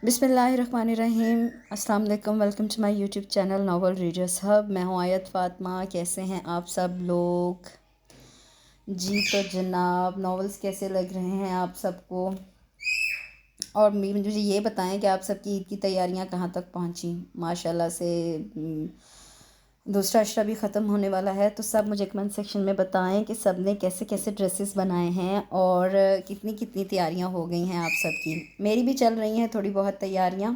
بسم اللہ الرحمن الرحیم۔ السلام علیکم، welcome to my YouTube channel novel readers hub. میں ہوں آیت فاطمہ۔ کیسے ہیں آپ سب لوگ؟ جی تو جناب، ناولز کیسے لگ رہے ہیں آپ سب کو؟ اور مجھے یہ بتائیں کہ آپ سب کی عید کی تیاریاں کہاں تک پہنچیں؟ ماشاءاللہ سے دوسرا عشرہ بھی ختم ہونے والا ہے، تو سب مجھے کمنٹ سیکشن میں بتائیں کہ سب نے کیسے کیسے ڈریسز بنائے ہیں اور کتنی کتنی تیاریاں ہو گئی ہیں آپ سب کی۔ میری بھی چل رہی ہیں تھوڑی بہت تیاریاں۔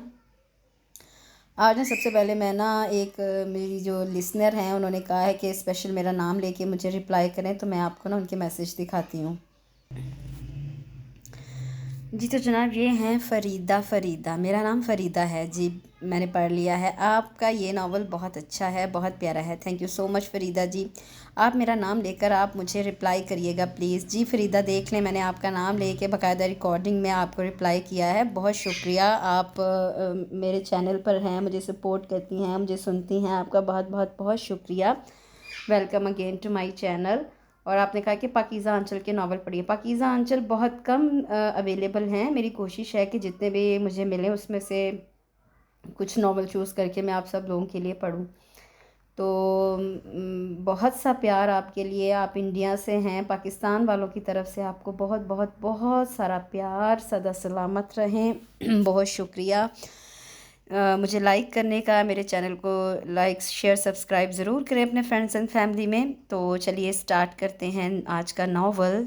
آج سب سے پہلے میں ایک میری جو لسنر ہیں انہوں نے کہا ہے کہ اسپیشل میرا نام لے کے مجھے رپلائی کریں، تو میں آپ کو ان کے میسج دکھاتی ہوں۔ جی تو جناب، یہ ہیں فریدہ۔ میرا نام فریدہ ہے جی، میں نے پڑھ لیا ہے۔ آپ کا یہ ناول بہت اچھا ہے، بہت پیارا ہے۔ تھینک یو سو مچ فریدہ جی۔ آپ میرا نام لے کر آپ مجھے رپلائی کریے گا پلیز۔ جی فریدہ، دیکھ لیں، میں نے آپ کا نام لے کے باقاعدہ ریکارڈنگ میں آپ کو رپلائی کیا ہے۔ بہت شکریہ، آپ میرے چینل پر ہیں، مجھے سپورٹ کرتی ہیں، مجھے سنتی ہیں، آپ کا بہت بہت بہت شکریہ۔ Welcome again to my channel. اور آپ نے کہا کہ پاکیزہ آنچل کے ناول پڑھیے۔ پاکیزہ آنچل بہت کم اویلیبل ہیں، میری کوشش ہے کہ جتنے بھی مجھے ملیں اس میں سے کچھ ناول چوز کر کے میں آپ سب لوگوں کے لیے پڑھوں۔ تو بہت سا پیار آپ کے لیے، آپ انڈیا سے ہیں، پاکستان والوں کی طرف سے آپ کو بہت بہت بہت سارا پیار۔ سدا سلامت رہیں، بہت شکریہ۔ مجھے لائک کرنے کا، میرے چینل کو لائک شیئر سبسکرائب ضرور کریں اپنے فرینڈس اینڈ فیملی میں۔ تو چلیے سٹارٹ کرتے ہیں آج کا ناول۔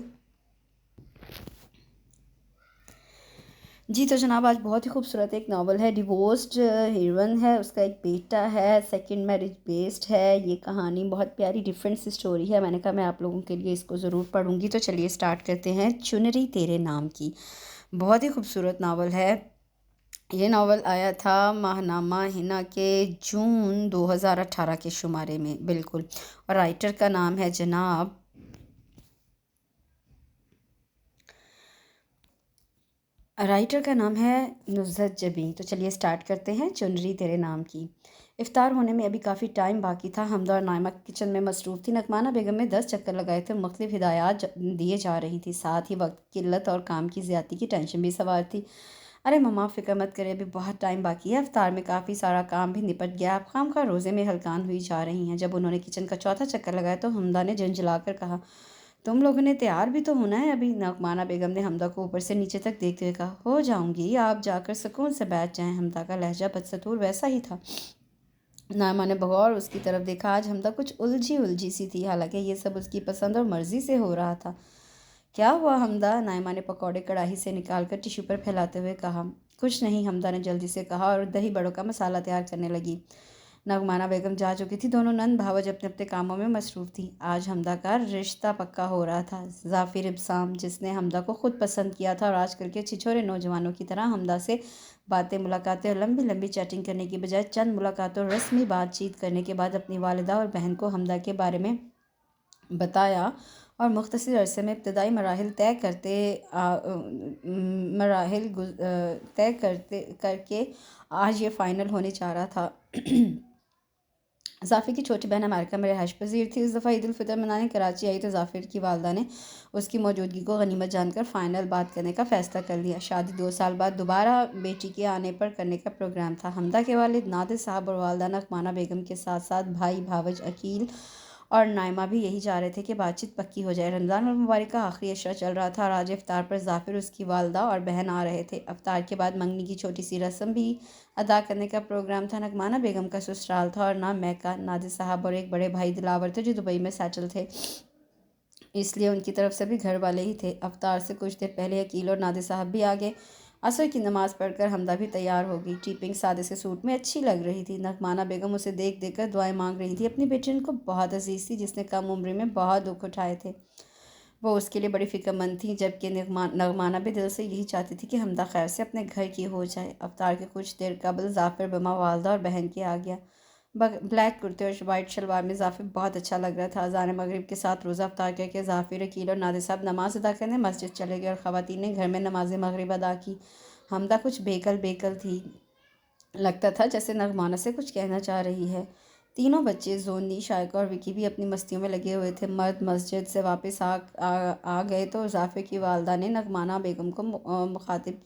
جی تو جناب، آج بہت ہی خوبصورت ایک ناول ہے۔ ڈیورسڈ ہیروئن ہے، اس کا ایک بیٹا ہے، سیکنڈ میرج بیسڈ ہے یہ کہانی۔ بہت پیاری ڈیفرنٹ سی سٹوری ہے۔ میں نے کہا میں آپ لوگوں کے لیے اس کو ضرور پڑھوں گی۔ تو چلیے سٹارٹ کرتے ہیں۔ چنری تیرے نام کی، بہت ہی خوبصورت ناول ہے۔ یہ ناول آیا تھا ماہنامہ ہنا کے جون 2018 کے شمارے میں، بالکل۔ اور رائٹر کا نام ہے جناب نصرت جبیں۔ تو چلیے سٹارٹ کرتے ہیں چنری تیرے نام کی۔ افطار ہونے میں ابھی کافی ٹائم باقی تھا۔ حمدہ اور نائمہ کچن میں مصروف تھی۔ نعمانہ بیگم نے 10 چکر لگائے تھے، مختلف ہدایات دیے جا رہی تھی، ساتھ ہی وقت کی قلت اور کام کی زیادتی کی ٹینشن بھی سوار تھی۔ ارے مما، فکر مت کرے، ابھی بہت ٹائم باقی ہے، افطار میں کافی سارا کام بھی نپٹ گیا، آپ خواہ روزے میں ہلکان ہوئی جا رہی ہیں۔ جب انہوں نے کچن کا چوتھا چکر لگایا تو حمدہ نے جھنجھلا کر کہا، تم لوگوں نے تیار بھی تو ہونا ہے ابھی۔ نعمانہ بیگم نے حمدہ کو اوپر سے نیچے تک دیکھتے ہوئے کہا، ہو جاؤں گی، آپ جا کر سکون سے بیٹھ جائیں۔ حمدہ کا لہجہ بدستور ویسا ہی تھا۔ نائمہ نے بغور اس کی طرف دیکھا۔ آج حمدہ کچھ الجھی سی تھی، حالانکہ یہ سب اس کی پسند اور مرضی سے ہو رہا تھا۔ کیا ہوا حمدہ؟ نائمہ نے پکوڑے کڑاہی سے نکال کر ٹیشو پر پھیلاتے ہوئے کہا۔ کچھ نہیں، حمدہ نے جلدی سے کہا اور دہی بڑوں کا مسالہ تیار کرنے لگی۔ نعمانہ بیگم جا چکی تھی، دونوں نند بھاوج اپنے اپنے کاموں میں مصروف تھیں۔ آج حمدہ کا رشتہ پکا ہو رہا تھا۔ ظافر ابسام، جس نے حمدہ کو خود پسند کیا تھا اور آج کل کے چھچورے نوجوانوں کی طرح حمدہ سے باتیں، ملاقاتیں اور لمبی لمبی چیٹنگ کرنے کی بجائے چند ملاقاتوں اور رسمی بات چیت کرنے کے بعد اپنی والدہ اور بہن کو حمدہ کے بارے میں بتایا اور مختصر عرصے میں ابتدائی مراحل طے کر کے آج یہ فائنل ہونے جا رہا تھا۔ ظافر کی چھوٹی بہن امریکہ میں رہائش پذیر تھی۔ اس دفعہ عید الفطر منانے کراچی آئی تو ظافر کی والدہ نے اس کی موجودگی کو غنیمت جان کر فائنل بات کرنے کا فیصلہ کر لیا۔ شادی 2 سال بعد دوبارہ بیٹی کے آنے پر کرنے کا پروگرام تھا۔ حمدہ کے والد نادر صاحب اور والدہ نعمانہ بیگم کے ساتھ ساتھ بھائی بھاوج عقیل اور نائمہ بھی یہی چاہ رہے تھے کہ بات چیت پکی ہو جائے۔ رمضان المبارک کا آخری عشرہ چل رہا تھا اور آج افطار پر ظافر، اس کی والدہ اور بہن آ رہے تھے۔ افطار کے بعد منگنی کی چھوٹی سی رسم بھی ادا کرنے کا پروگرام تھا۔ نعمانہ بیگم کا سسرال تھا اور نام میکا۔ نادر صاحب اور ایک بڑے بھائی دلاور تھے جو دبئی میں سیٹل تھے، اس لیے ان کی طرف سے بھی گھر والے ہی تھے۔ افطار سے کچھ دیر پہلے عقیل اور نادر صاحب بھی آ گئے۔ عصر کی نماز پڑھ کر حمدہ بھی تیار ہو گئی۔ ٹی پنک سادے سے سوٹ میں اچھی لگ رہی تھی۔ نعمانہ بیگم اسے دیکھ دیکھ کر دعائیں مانگ رہی تھی۔ اپنی بیٹی ان کو بہت عزیز تھی، جس نے کم عمری میں بہت دکھ اٹھائے تھے۔ وہ اس کے لیے بڑی فکر مند تھیں، جبکہ نعمانہ بھی دل سے یہی چاہتی تھی کہ حمدہ خیر سے اپنے گھر کی ہو جائے۔ افطار کے کچھ دیر قبل ظافر بما والدہ اور بہن کے آ گیا۔ بلیک کرتے اور وائٹ شلوار میں ظافر بہت اچھا لگ رہا تھا۔ اذان مغرب کے ساتھ روزہ افطار کر کے ظافر، عقیل اور نادر صاحب نماز ادا کرنے مسجد چلے گئے اور خواتین نے گھر میں نماز مغرب ادا کی۔ حمدہ کچھ بیکل تھی، لگتا تھا جیسے نعمانہ سے کچھ کہنا چاہ رہی ہے۔ تینوں بچے زونی، شائقہ اور وکی بھی اپنی مستیوں میں لگے ہوئے تھے۔ مرد مسجد سے واپس آ گئے تو ظافر کی والدہ نے نعمانہ بیگم کو مخاطب کیا،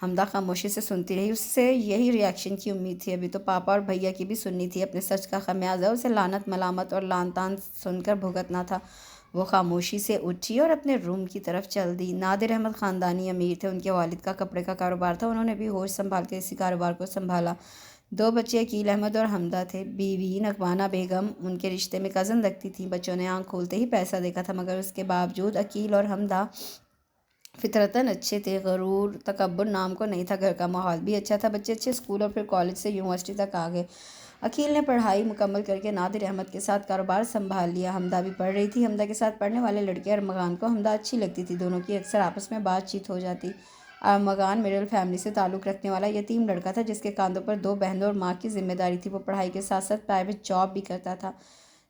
حمدہ خاموشی سے سنتی رہی، اس سے یہی ریاکشن کی امید تھی، ابھی تو پاپا اور بھیا کی بھی سننی تھی، اپنے سچ کا خمیازہ اسے لعنت ملامت اور لعن طعن سن کر بھگتنا تھا۔ وہ خاموشی سے اٹھی اور اپنے روم کی طرف چل دی۔ نادر احمد خاندانی امیر تھے، ان کے والد کا کپڑے کا کاروبار تھا، انہوں نے بھی ہوش سنبھال کے اسی کاروبار کو سنبھالا۔ 2 بچے عقیل احمد اور حمدہ تھے، بیوی نغمانہ بیگم ان کے رشتے میں کزن لگتی تھی۔ بچوں نے آنکھ کھولتے ہی پیسہ دیکھا تھا، مگر اس کے باوجود عقیل اور حمدہ فطرتاً اچھے تھے، غرور تکبر نام کو نہیں تھا۔ گھر کا ماحول بھی اچھا تھا، بچے اچھے اسکول اور پھر کالج سے یونیورسٹی تک آ گئے۔ عقیل نے پڑھائی مکمل کر کے نادر احمد کے ساتھ کاروبار سنبھال لیا۔ حمدہ بھی پڑھ رہی تھی، حمدہ کے ساتھ پڑھنے والے لڑکے ارمغان کو حمدہ اچھی لگتی تھی، دونوں کی اکثر آپس میں بات چیت ہو جاتی۔ ارمغان مڈل فیملی سے تعلق رکھنے والا یتیم لڑکا تھا، جس کے کاندھوں پر 2 بہنوں اور ماں کی ذمہ داری تھی۔ وہ پڑھائی کے ساتھ ساتھ پرائیویٹ جاب بھی کرتا تھا۔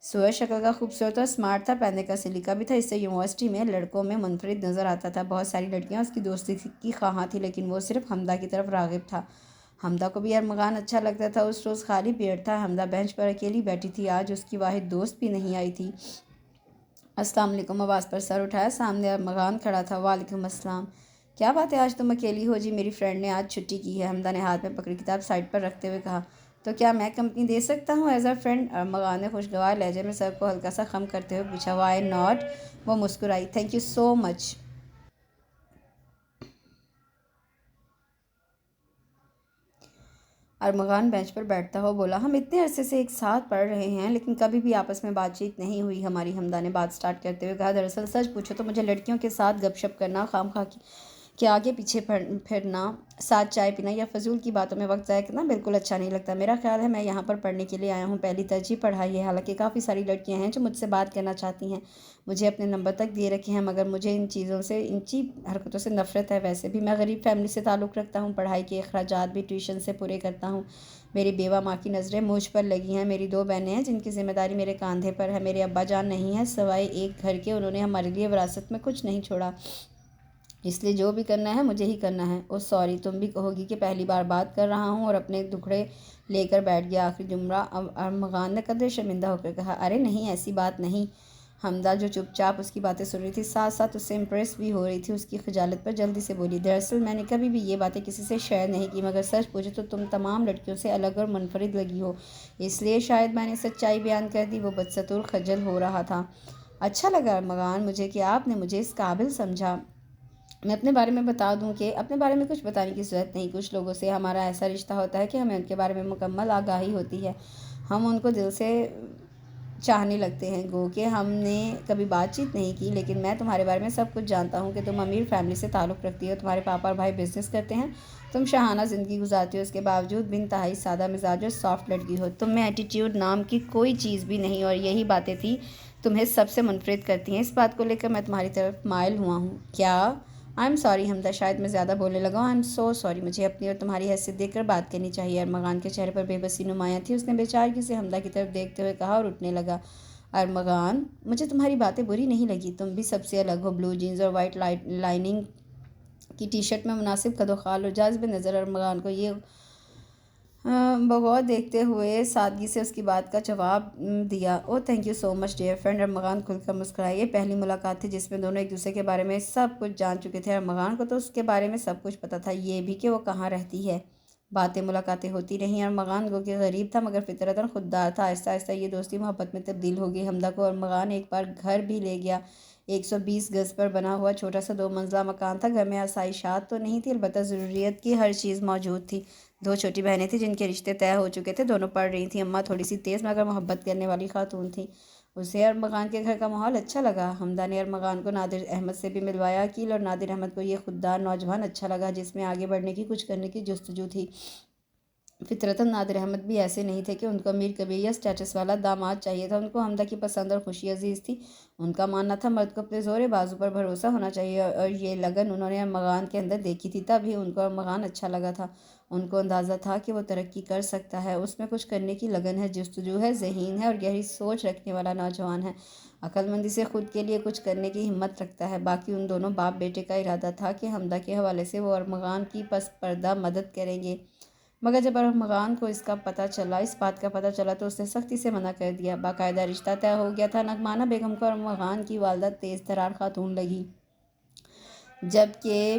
سوہر شکل کا خوبصورت اور اسمارٹ تھا، پہننے کا سلیقہ بھی تھا، اس سے یونیورسٹی میں لڑکوں میں منفرد نظر آتا تھا۔ بہت ساری لڑکیاں اس کی دوستی کی خواہاں تھیں، لیکن وہ صرف حمدہ کی طرف راغب تھا۔ حمدہ کو بھی ارمغان اچھا لگتا تھا۔ اس روز خالی پیریڈ تھا، حمدہ بینچ پر اکیلی بیٹھی تھی، آج اس کی واحد دوست بھی نہیں آئی تھی۔ السلام علیکم، آواز پر سر اٹھایا، سامنے ارمغان کھڑا تھا۔ وعلیکم السلام، کیا بات ہے آج تم اکیلی ہو؟ جی میری فرینڈ نے آج چھٹی کی ہے، حمدہ نے ہاتھ میں پکڑی کتاب سائڈ پر رکھتے ہوئے کہا۔ تو کیا میں کمپنی دے سکتا ہوں ایز اے فرینڈ؟ ارمغان نے خوشگوار لہجے میں سر کو ہلکا سا خم کرتے ہوئے پوچھا۔ وائی ناٹ، وہ مسکرائی۔ Thank you so much. Armaghan bench پر بیٹھتا ہوا بولا، ہم اتنے عرصے سے ایک ساتھ پڑھ رہے ہیں لیکن کبھی بھی آپس میں بات چیت نہیں ہوئی ہماری۔ حمدہ نے بات سٹارٹ کرتے ہوئے کہا، دراصل سچ پوچھو تو مجھے لڑکیوں کے ساتھ گپ شپ کرنا، خام خواہ کے آگے پیچھے پھرنا، ساتھ چائے پینا یا فضول کی باتوں میں وقت ضائع کرنا بالکل اچھا نہیں لگتا۔ میرا خیال ہے میں یہاں پر پڑھنے کے لیے آیا ہوں، پہلی ترجیح پڑھائی ہے، حالانکہ کافی ساری لڑکیاں ہیں جو مجھ سے بات کرنا چاہتی ہیں، مجھے اپنے نمبر تک دیے رکھے ہیں، مگر مجھے ان چیزوں سے، ان چیپ حرکتوں سے نفرت ہے۔ ویسے بھی میں غریب فیملی سے تعلق رکھتا ہوں، پڑھائی کے اخراجات بھی ٹیوشن سے پورے کرتا ہوں، میری بیوہ ماں کی نظریں مجھ پر لگی ہیں، میری 2 بہنیں ہیں جن کی ذمہ داری میرے کاندھے پر ہے، میرے ابا جان نہیں ہیں سوائے ایک گھر کے، انہوں نے ہمارے لیے وراثت میں کچھ نہیں چھوڑا، اس لیے جو بھی کرنا ہے مجھے ہی کرنا ہے۔ اوہ سوری، تم بھی کہو گی کہ پہلی بار بات کر رہا ہوں، اور اپنے دکھڑے لے کر بیٹھ گیا۔ آخری جملہ ارمغان نے قدرے شرمندہ ہو کر کہا۔ ارے نہیں، ایسی بات نہیں۔ حمدہ جو چپ چاپ اس کی باتیں سن رہی تھی، ساتھ ساتھ اس سے امپریس بھی ہو رہی تھی، اس کی خجالت پر جلدی سے بولی، دراصل میں نے کبھی بھی یہ باتیں کسی سے شیئر نہیں کی، مگر سچ پوچھو تو تم تمام لڑکیوں سے الگ اور منفرد لگی ہو، اس لیے شاید میں نے سچائی بیان کر دی۔ وہ بدستور خجل ہو رہا تھا۔ اچھا لگا ارمغان مجھے کہ آپ نے مجھے اس قابل سمجھا۔ میں اپنے بارے میں بتا دوں کہ اپنے بارے میں کچھ بتانے کی ضرورت نہیں، کچھ لوگوں سے ہمارا ایسا رشتہ ہوتا ہے کہ ہمیں ان کے بارے میں مکمل آگاہی ہوتی ہے، ہم ان کو دل سے چاہنے لگتے ہیں، گو کہ ہم نے کبھی بات چیت نہیں کی، لیکن میں تمہارے بارے میں سب کچھ جانتا ہوں کہ تم امیر فیملی سے تعلق رکھتی ہو، تمہارے پاپا اور بھائی بزنس کرتے ہیں، تم شاہانہ زندگی گزارتی ہو، اس کے باوجود بھی انتہائی سادہ مزاج اور سافٹ لڑکی ہو، تم میں ایٹیٹیوڈ نام کی کوئی چیز بھی نہیں، اور یہی باتیں تھی تمہیں سب سے منفرد کرتی ہیں۔ اس بات کو لے کر میں تمہاری طرف مائل ہوا ہوں۔ کیا؟ آئی ایم سوری حمدہ، شاید میں زیادہ بولنے لگا ہوں، آئی ایم سو سوری، مجھے اپنی اور تمہاری حیثیت دیکھ کر بات کرنی چاہیے۔ ارمغان کے چہرے پر بے بسی نمایاں تھی، اس نے بے چارگی سے حمدہ کی طرف دیکھتے ہوئے کہا اور اٹھنے لگا۔ ارمغان، مجھے تمہاری باتیں بری نہیں لگی، تم بھی سب سے الگ ہو، بلو جینز اور وائٹ لائننگ کی ٹی شرٹ میں مناسب قد و خال اور جاذب نظر۔ ارمغان کو یہ بغور دیکھتے ہوئے سادگی سے اس کی بات کا جواب دیا۔ Oh thank you so much dear friend. Armaghan کھل کر مسکرائی۔ یہ پہلی ملاقات تھی جس میں دونوں ایک دوسرے کے بارے میں سب کچھ جان چکے تھے۔ ارمغان کو تو اس کے بارے میں سب کچھ پتا تھا، یہ بھی کہ وہ کہاں رہتی ہے۔ باتیں ملاقاتیں ہوتی رہیں، ارمغان گو کہ غریب تھا مگر فطرتاً خوددار تھا۔ آہستہ آہستہ یہ دوستی محبت میں تبدیل ہو گئی۔ حمدہ کو ارمغان ایک بار گھر بھی لے گیا، 120 گز پر بنا ہوا چھوٹا سا 2 منزلہ مکان تھا۔ گھر میں آسائشات تو نہیں تھی، البتہ ضروریت کی ہر چیز موجود تھی۔ 2 چھوٹی بہنیں تھیں جن کے رشتے طے ہو چکے تھے، دونوں پڑھ رہی تھیں۔ اماں تھوڑی سی تیز مگر محبت کرنے والی خاتون تھیں۔ اسے ارمغان کے گھر کا ماحول اچھا لگا۔ حمدہ نے ارمغان کو نادر احمد سے بھی ملوایا۔ عقیل اور نادر احمد کو یہ خوددار نوجوان اچھا لگا جس میں آگے بڑھنے کی، کچھ کرنے کی جستجو تھی۔ فطرتاً نادر احمد بھی ایسے نہیں تھے کہ ان کو امیر کبیر یا اسٹیٹس والا داماد چاہیے تھا، ان کو حمدہ کی پسند اور خوشی عزیز تھی۔ ان کا ماننا تھا مرد کو اپنے زور بازو پر بھروسہ ہونا چاہیے، اور یہ لگن انہوں نے ارمغان کے اندر دیکھی تھی، تب ہی ان کو ارمغان اچھا لگا تھا۔ ان کو اندازہ تھا کہ وہ ترقی کر سکتا ہے، اس میں کچھ کرنے کی لگن ہے، جستجو ہے، ذہین ہے اور گہری سوچ رکھنے والا نوجوان ہے، عقل مندی سے خود کے لیے کچھ کرنے کی ہمت رکھتا ہے۔ باقی ان دونوں باپ بیٹے کا ارادہ تھا کہ حمدہ کے حوالے سے وہ ارمغان کی پس پردہ مدد کریں گے، مگر جب ارمغان کو اس بات کا پتہ چلا تو اس نے سختی سے منع کر دیا۔ باقاعدہ رشتہ طے ہو گیا تھا۔ نغمانہ بیگم کو ارمغان کی والدہ تیز ترار خاتون لگی، جبکہ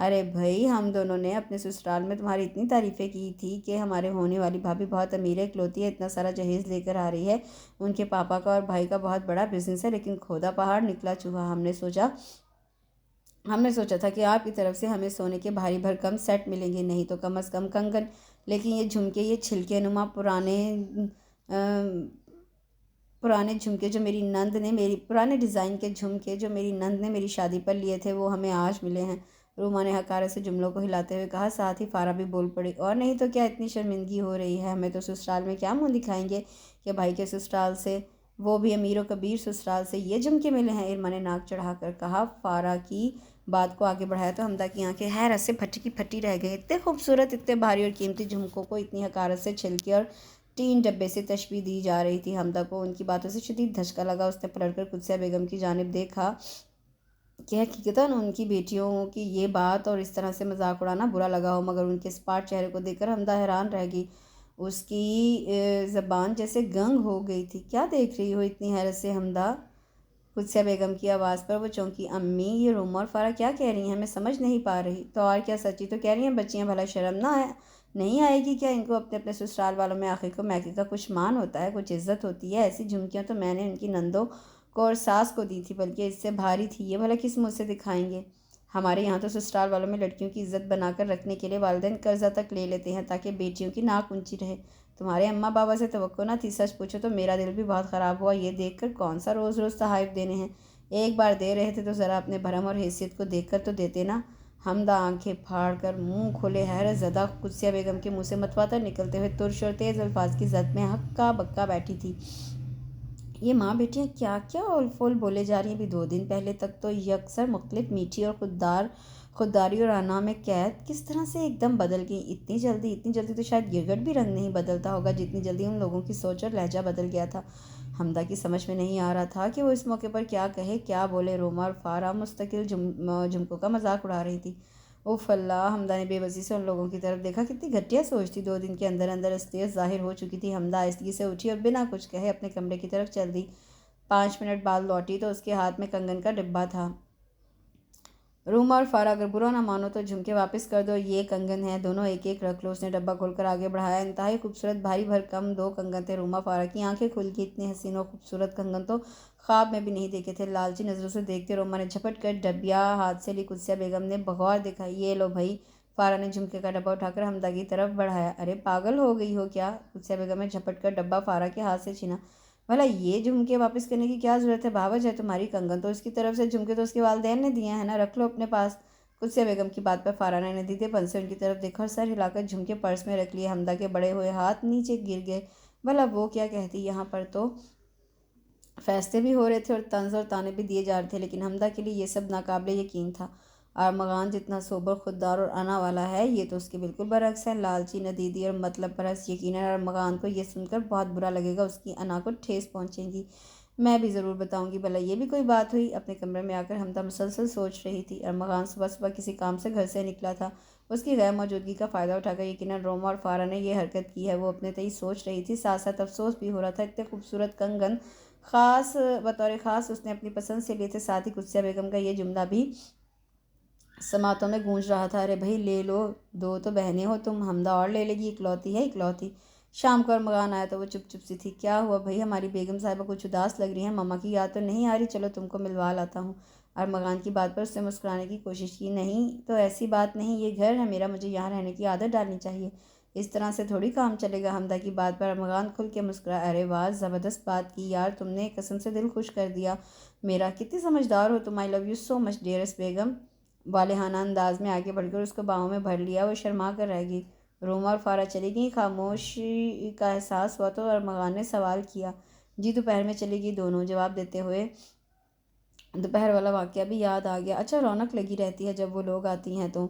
ارے بھائی، ہم دونوں نے اپنے سسرال میں تمہاری اتنی تعریفیں کی تھی کہ ہمارے ہونے والی بھابھی بہت امیر ہے، اکلوتی ہے، اتنا سارا جہیز لے کر آ رہی ہے، ان کے پاپا کا اور بھائی کا بہت بڑا بزنس ہے، لیکن کھودا پہاڑ نکلا چوہا۔ ہم نے سوچا تھا کہ آپ کی طرف سے ہمیں سونے کے بھاری بھرکم سیٹ ملیں گے، نہیں تو کم از کم کنگن، لیکن یہ جھمکے، یہ چھلکے نما پرانے جھمکے جو میری نند نے پرانے ڈیزائن کے جھمکے جو میری نند نے میری شادی پر لیے تھے، وہ ہمیں آج ملے ہیں۔ روما نے حقارت سے جملوں کو ہلاتے ہوئے کہا، ساتھ ہی فارا بھی بول پڑی، اور نہیں تو کیا اتنی شرمندگی ہو رہی ہے؟ ہمیں تو سسرال میں کیا منہ دکھائیں گے کہ بھائی کے سسرال سے، وہ بھی امیر و کبیر سسرال سے، یہ جھمکے ملے ہیں؟ ارما نے ناک چڑھا کر کہا۔ فارا کی بات کو آگے بڑھایا تو حمدہ کی آنکھیں حیرت سے پھٹی کی پھٹی رہ گئیں۔ اتنے خوبصورت، اتنے بھاری اور قیمتی جھمکوں کو اتنی حقارت سے چھلکے اور ٹین ڈبے سے تشبیہ دی جا رہی تھی۔ حمدہ کو ان کی باتوں سے شدید دھچکا لگا۔ اس نے پلٹ کر قدسیہ بیگم کی جانب دیکھا کہ حقیقتاً ان کی بیٹیوں کی یہ بات اور اس طرح سے مذاق اڑانا برا لگا ہو، مگر ان کے اسپاٹ چہرے کو دیکھ کر حمدہ حیران رہ گئی۔ اس کی زبان جیسے گنگ ہو گئی تھی۔ کیا دیکھ رہی ہو اتنی حیرت سے حمدہ؟ قدسیہ بیگم کی آواز پر وہ چونکی۔ امی، یہ روما اور فارا کیا کہہ رہی ہیں؟ میں سمجھ نہیں پا رہی۔ تو اور کیا، سچی تو کہہ رہی ہیں بچیاں، بھلا شرم نہیں آئے گی کیا ان کو؟ اپنے اپنے سسرال والوں میں آخر کو میکے کا کچھ مان ہوتا ہے، کچھ عزت ہوتی ہے۔ ایسی جھمکیاں تو میں نے ان کی نندوں کو اور ساس کو دی تھی، بلکہ اس سے بھاری تھی، یہ بھلا کس منہ سے دکھائیں گے؟ ہمارے یہاں تو سسرال والوں میں لڑکیوں کی عزت بنا کر رکھنے کے لیے والدین قرضہ تک لے لیتے ہیں تاکہ بیٹیوں کی ناک اونچی رہے۔ تمہارے اماں بابا سے توقع نہ تھی؟ سچ پوچھو تو میرا دل بھی بہت خراب ہوا یہ دیکھ کر، کون سا روز روز تحائف دینے ہیں؟ ایک بار دے رہے تھے تو ذرا اپنے بھرم اور حیثیت کو دیکھ کر تو دیتے نا۔ حمدہ آنکھیں پھاڑ کر منہ کھولے حیرت زدہ قدسیہ بیگم کے منہ سے متواتر نکلتے ہوئے ترش اور تیز الفاظ کی زد میں ہکا بکا بیٹھی تھی۔ یہ ماں بیٹیاں کیا کیا اول فول بولے جا رہی ہیں؟ ابھی 2 دن پہلے تک تو یکسر مختلف میٹھی اور خودداری اور انا میں قید، کس طرح سے ایک دم بدل گئی؟ اتنی جلدی تو شاید گرگٹ بھی رنگ نہیں بدلتا ہوگا جتنی جلدی ان لوگوں کی سوچ اور لہجہ بدل گیا تھا۔ حمدہ کی سمجھ میں نہیں آ رہا تھا کہ وہ اس موقع پر کیا کہے کیا بولے۔ روما اور فارا مستقل جھمکوں کا مذاق اڑا رہی تھی۔ اوف اللہ! حمدہ نے بے بسی سے ان لوگوں کی طرف دیکھا۔ کتنی گھٹیا سوچ تھی! 2 دن کے اندر اندر اصلیت ظاہر ہو چکی تھی۔ حمدہ آہستگی سے اٹھی اور بنا کچھ کہے اپنے کمرے کی طرف چل دی۔ 5 منٹ بعد لوٹی تو اس کے ہاتھ میں کنگن کا ڈبہ تھا۔ روما اور فارا، اگر برا نہ مانو تو جھمکے واپس کر دو، یہ کنگن ہیں، دونوں ایک ایک رکھ لو۔ اس نے ڈبہ کھول کر آگے بڑھایا۔ انتہائی خوبصورت بھاری بھرکم 2 کنگن تھے۔ روما فارا کی آنکھیں کھل گئی، اتنے حسین و خوبصورت کنگن تو خواب میں بھی نہیں دیکھے تھے۔ لالچی نظروں سے دیکھتے روما نے جھپٹ کر ڈبیا ہاتھ سے لی۔ قدسیہ بیگم نے بغور دکھا، یہ لو بھائی۔ فارا نے جھمکے کا ڈبہ اٹھا کر حمدہ کی طرف بڑھایا۔ ارے پاگل ہو گئی ہو کیا؟ قدسیہ بیگم نے جھپٹ کر ڈبہ فارا کے ہاتھ سے چھینا۔ بھلا یہ جھمکے واپس کرنے کی کیا ضرورت ہے؟ بھاوج ہے تمہاری، کنگن تو اس کی طرف سے، جھمکے تو اس کے والدین نے دیے ہیں نا، رکھ لو اپنے پاس۔ قدسیہ بیگم کی بات پر فارا نے ندیدے پن سے ان کی طرف دیکھا اور سر ہلا کر جھمکے پرس میں رکھ لیے۔ حمدہ کے بڑے ہوئے ہاتھ نیچے گر گئے۔ بھلا وہ کیا کہتی؟ یہاں پر تو فیصلے بھی ہو رہے تھے اور طنز اور طعنے بھی دیے جا رہے تھے، لیکن حمدہ کے لیے یہ سب ناقابل یقین تھا۔ ارمغان جتنا سوبر، خوددار اور انا والا ہے، یہ تو اس کے بالکل برعکس ہے، لالچی، ندیدی اور مطلب پرست۔ یقیناً ارمغان کو یہ سن کر بہت برا لگے گا، اس کی انا کو ٹھیس پہنچے گی۔ میں بھی ضرور بتاؤں گی۔ بھلا یہ بھی کوئی بات ہوئی؟ اپنے کمرے میں آ کر حمدہ مسلسل سوچ رہی تھی۔ ارمغان صبح صبح کسی کام سے گھر سے نکلا تھا۔ اس کی غیر موجودگی کا فائدہ اٹھا کر یقیناً روما اور فارا نے یہ حرکت کی ہے۔ وہ اپنے تئیں سوچ رہی تھی، ساتھ ساتھ افسوس بھی ہو رہا تھا۔ اتنے خوبصورت کنگن بطور خاص اس نے اپنی پسند سے لیے تھے۔ ساتھ ہی قدسیہ بیگم کا یہ جملہ بھی سماعتوں میں گونج رہا تھا، ارے بھائی لے لو، 2 تو بہنیں ہو تم، حمدہ اور لے لے گی، اکلوتی ہے اکلوتی۔ شام کو ارمغان آیا تو وہ چپ چپ سی تھی۔ کیا ہوا بھائی؟ ہماری بیگم صاحبہ کچھ اداس لگ رہی ہیں، ماما کی یاد تو نہیں آ رہی؟ چلو تم کو ملوا لاتا ہوں۔ ارمغان کی بات پر اس نے مسکرانے کی کوشش کی۔ نہیں تو ایسی بات نہیں، یہ گھر ہے میرا، مجھے یہاں رہنے کی عادت ڈالنی چاہیے، اس طرح سے تھوڑی کام چلے گا۔ حمدہ کی بات پر ارمغان کھل کے مسکرایا۔ ارے واہ، زبردست بات کی یار تم نے، قسم سے دل خوش کر دیا میرا، کتنی سمجھدار ہو تم، آئی love you so much dearest بیگم۔ والہانہ انداز میں آگے بڑھ کر اس کو باہوں میں بھر لیا۔ وہ شرما کر رہ گئی۔ روما اور فارا چلی گئیں۔ خاموشی کا احساس ہوا تو ارمغان نے سوال کیا، جی دوپہر میں چلی گئی؟ دونوں جواب دیتے ہوئے دوپہر والا واقعہ بھی یاد آ گیا۔ اچھا، رونق لگی رہتی ہے جب وہ لوگ آتی ہیں تو؟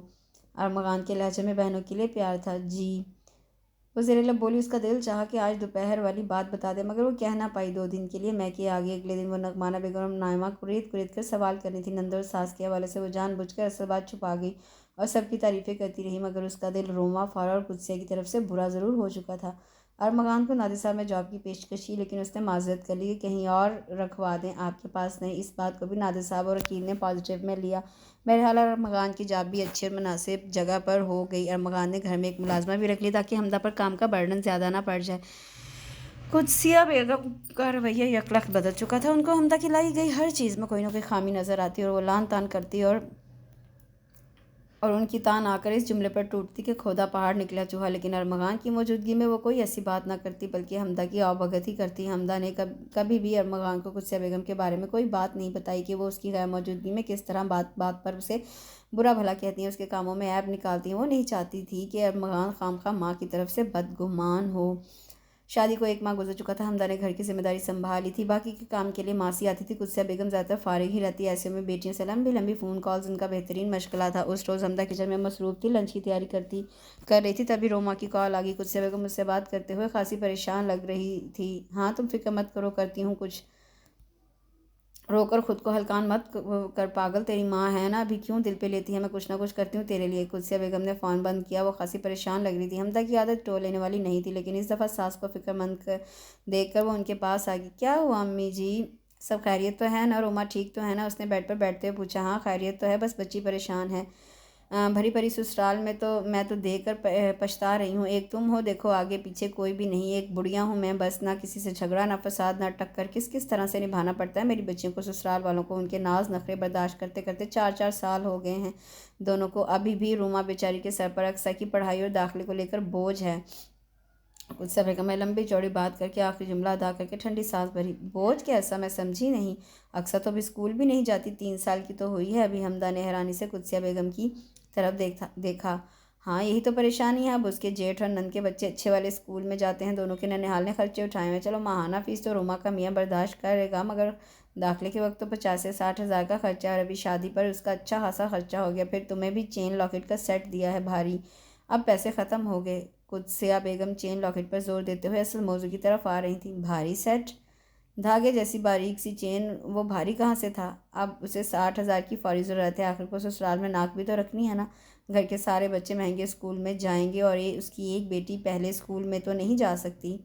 ارمغان کے لہجے میں بہنوں کے لیے پیار تھا۔ جی، وہ زیر لب بولی۔ اس کا دل چاہا کہ آج دوپہر والی بات بتا دے، مگر وہ کہہ نہ پائی۔ 2 دن کے لیے میکے آ گئی۔ اگلے دن وہ نعمانہ بیگم اور نائمہ کرید کر سوال کرنی تھی۔ نند اور ساس کے حوالے سے وہ جان بوجھ کر اصل بات چھپا گئی اور سب کی تعریفیں کرتی رہی، مگر اس کا دل روما، فارا اور قدسیہ کی طرف سے برا ضرور ہو چکا تھا۔ ارمغان کو نادر صاحب میں جاب کی پیشکش کی، لیکن اس نے معذرت کر لی کہ کہیں اور رکھوا دیں، آپ کے پاس نہیں۔ اس بات کو بھی نادر صاحب اور وکیل نے پازیٹیو میں لیا۔ بہرحال ارمغان کی جاب بھی اچھی اور مناسب جگہ پر ہو گئی۔ ارمغان نے گھر میں ایک ملازمہ بھی رکھ لی تاکہ حمدہ پر کام کا برڈن زیادہ نہ پڑ جائے۔ قدسیہ بیگم کا رویہ یکلخت بدل چکا تھا۔ ان کو حمدہ کی لائی گئی ہر چیز میں کوئی نہ کوئی خامی نظر آتی اور وہ لان تان کرتی اور ان کی تان آ کر اس جملے پر ٹوٹتی کہ کھودا پہاڑ نکلا چوہا۔ لیکن ارمغان کی موجودگی میں وہ کوئی ایسی بات نہ کرتی بلکہ حمدہ کی اوبھگت ہی کرتی۔ حمدہ نے کبھی بھی ارمغان کو قدسیہ بیگم کے بارے میں کوئی بات نہیں بتائی کہ وہ اس کی غیر موجودگی میں کس طرح بات بات پر اسے برا بھلا کہتی ہیں، اس کے کاموں میں عیب نکالتی ہیں۔ وہ نہیں چاہتی تھی کہ ارمغان خواہ ماں کی طرف سے بدگمان ہو۔ شادی کو 1 ماہ گزر چکا تھا۔ حمدہ نے گھر کی ذمہ داری سنبھالی تھی، باقی کے کام کے لیے ماسی آتی تھی۔ قدسیہ بیگم زیادہ تر فارغ ہی رہتی، ایسے میں بیٹیوں سے لمبی فون کالز ان کا بہترین مشغلہ تھا۔ اس روز حمدہ کچن میں مصروف تھی، لنچ کی تیاری کر رہی تھی، تبھی روما کی کال آ گئی۔ قدسیہ بیگم مجھ سے بات کرتے ہوئے خاصی پریشان لگ رہی تھی۔ ہاں تم فکر مت کرو، کرتی ہوں کچھ، رو کر خود کو ہلکان مت کر پاگل، تیری ماں ہے نا، ابھی کیوں دل پہ لیتی ہے، میں کچھ نہ کچھ کرتی ہوں تیرے لیے۔ قدسیہ بیگم نے فون بند کیا، وہ خاصی پریشان لگ رہی تھی۔ حمدہ کی عادت ٹو لینے والی نہیں تھی، لیکن اس دفعہ ساس کو فکر مند دیکھ کر وہ ان کے پاس آ گئی۔ کیا ہوا امی جی، سب خیریت تو ہے نا، روما ٹھیک تو ہے نا؟ اس نے بیڈ پر بیٹھتے ہوئے پوچھا۔ ہاں خیریت تو ہے، بس بچی پریشان ہے۔ بھری سسرال میں تو دیکھ کر پچھتا رہی ہوں۔ ایک تم ہو، دیکھو آگے پیچھے کوئی بھی نہیں، ایک بڑھیا ہوں میں، بس نہ کسی سے جھگڑا، نہ فساد، نہ ٹکر، کس طرح سے نبھانا پڑتا ہے میری بچیوں کو، سسرال والوں کو، ان کے ناز نخرے برداشت کرتے کرتے 4 سال ہو گئے ہیں دونوں کو۔ ابھی بھی روما بیچاری کے سر پر اقصیٰ کی پڑھائی اور داخلے کو لے کر بوجھ ہے۔ قدسیہ بیگم میں لمبی چوڑی بات کر کے آخری جملہ ادا کر کے ٹھنڈی سانس بھری۔ بوجھ کیسا، میں سمجھی نہیں۔ اقصیٰ تو ابھی اسکول بھی نہیں جاتی، 3 سال کی تو ہوئی ہے ابھی۔ حمدہ نے حیرانی سے قدسیہ بیگم کی طرف دیکھا۔ ہاں یہی تو پریشانی ہے، اب اس کے جیٹھ اور نند کے بچے اچھے والے اسکول میں جاتے ہیں، دونوں کے ننھیال نے خرچے اٹھائے ہیں۔ چلو ماہانہ فیس تو روما کا میاں برداشت کرے گا، مگر داخلے کے وقت تو 50 سے 60 ہزار کا خرچہ ہے، اور ابھی شادی پر اس کا اچھا خاصا خرچہ ہو گیا، پھر تمہیں بھی چین لاکٹ کا سیٹ دیا ہے بھاری، اب پیسے ختم ہو گئے۔ قدسیہ بیگم چین لاکٹ پر زور دیتے ہوئے اصل موضوع کی طرف آ رہی تھیں۔ بھاری سیٹ؟ دھاگے جیسی باریک سی چین، وہ بھاری کہاں سے تھا؟ اب اسے 60 ہزار کی فوری ضرورت ہے، آخر کو سسرال میں ناک بھی تو رکھنی ہے نا۔ گھر کے سارے بچے مہنگے اسکول میں جائیں گے اور اس کی ایک بیٹی پہلے اسکول میں تو نہیں جا سکتی۔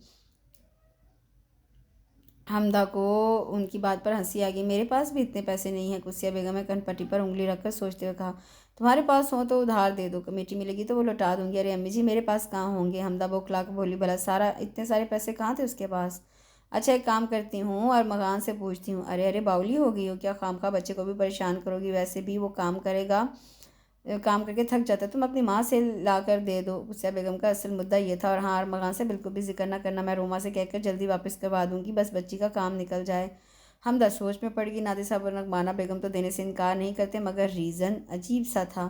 حمدہ کو ان کی بات پر ہنسی آ گئی۔ میرے پاس بھی اتنے پیسے نہیں ہیں، قدسیہ بیگم نے کن پٹی پر انگلی رکھ کر سوچتے ہوئے کہا۔ تمہارے پاس ہوں تو ادھار دے دو، کمیٹی ملے گی تو وہ لوٹا دوں گی۔ ارے امی جی میرے پاس کہاں ہوں گے؟ حمدہ بوکھلا کے بولی۔ بھلا اتنے سارے پیسے کہاں تھے اس کے پاس؟ اچھا ایک کام کرتی ہوں، ارمغان سے پوچھتی ہوں۔ ارے باولی ہو گئی ہو کیا، خواہ بچے کو بھی پریشان کرو گی، ویسے بھی وہ کام کر کے تھک جاتا ہے، تم اپنی ماں سے لا کر دے دو۔ قدسیہ بیگم کا اصل مدعا یہ تھا، اور ہاں ارمغان سے بالکل بھی ذکر نہ کرنا، میں روما سے کہہ کر جلدی واپس کروا دوں گی، بس بچی کا کام نکل جائے۔ حمدہ سوچ میں پڑ گئی۔ نادر صاحب اور نعمانہ بیگم تو دینے سے انکار نہیں کرتے، مگر ریزن عجیب سا تھا۔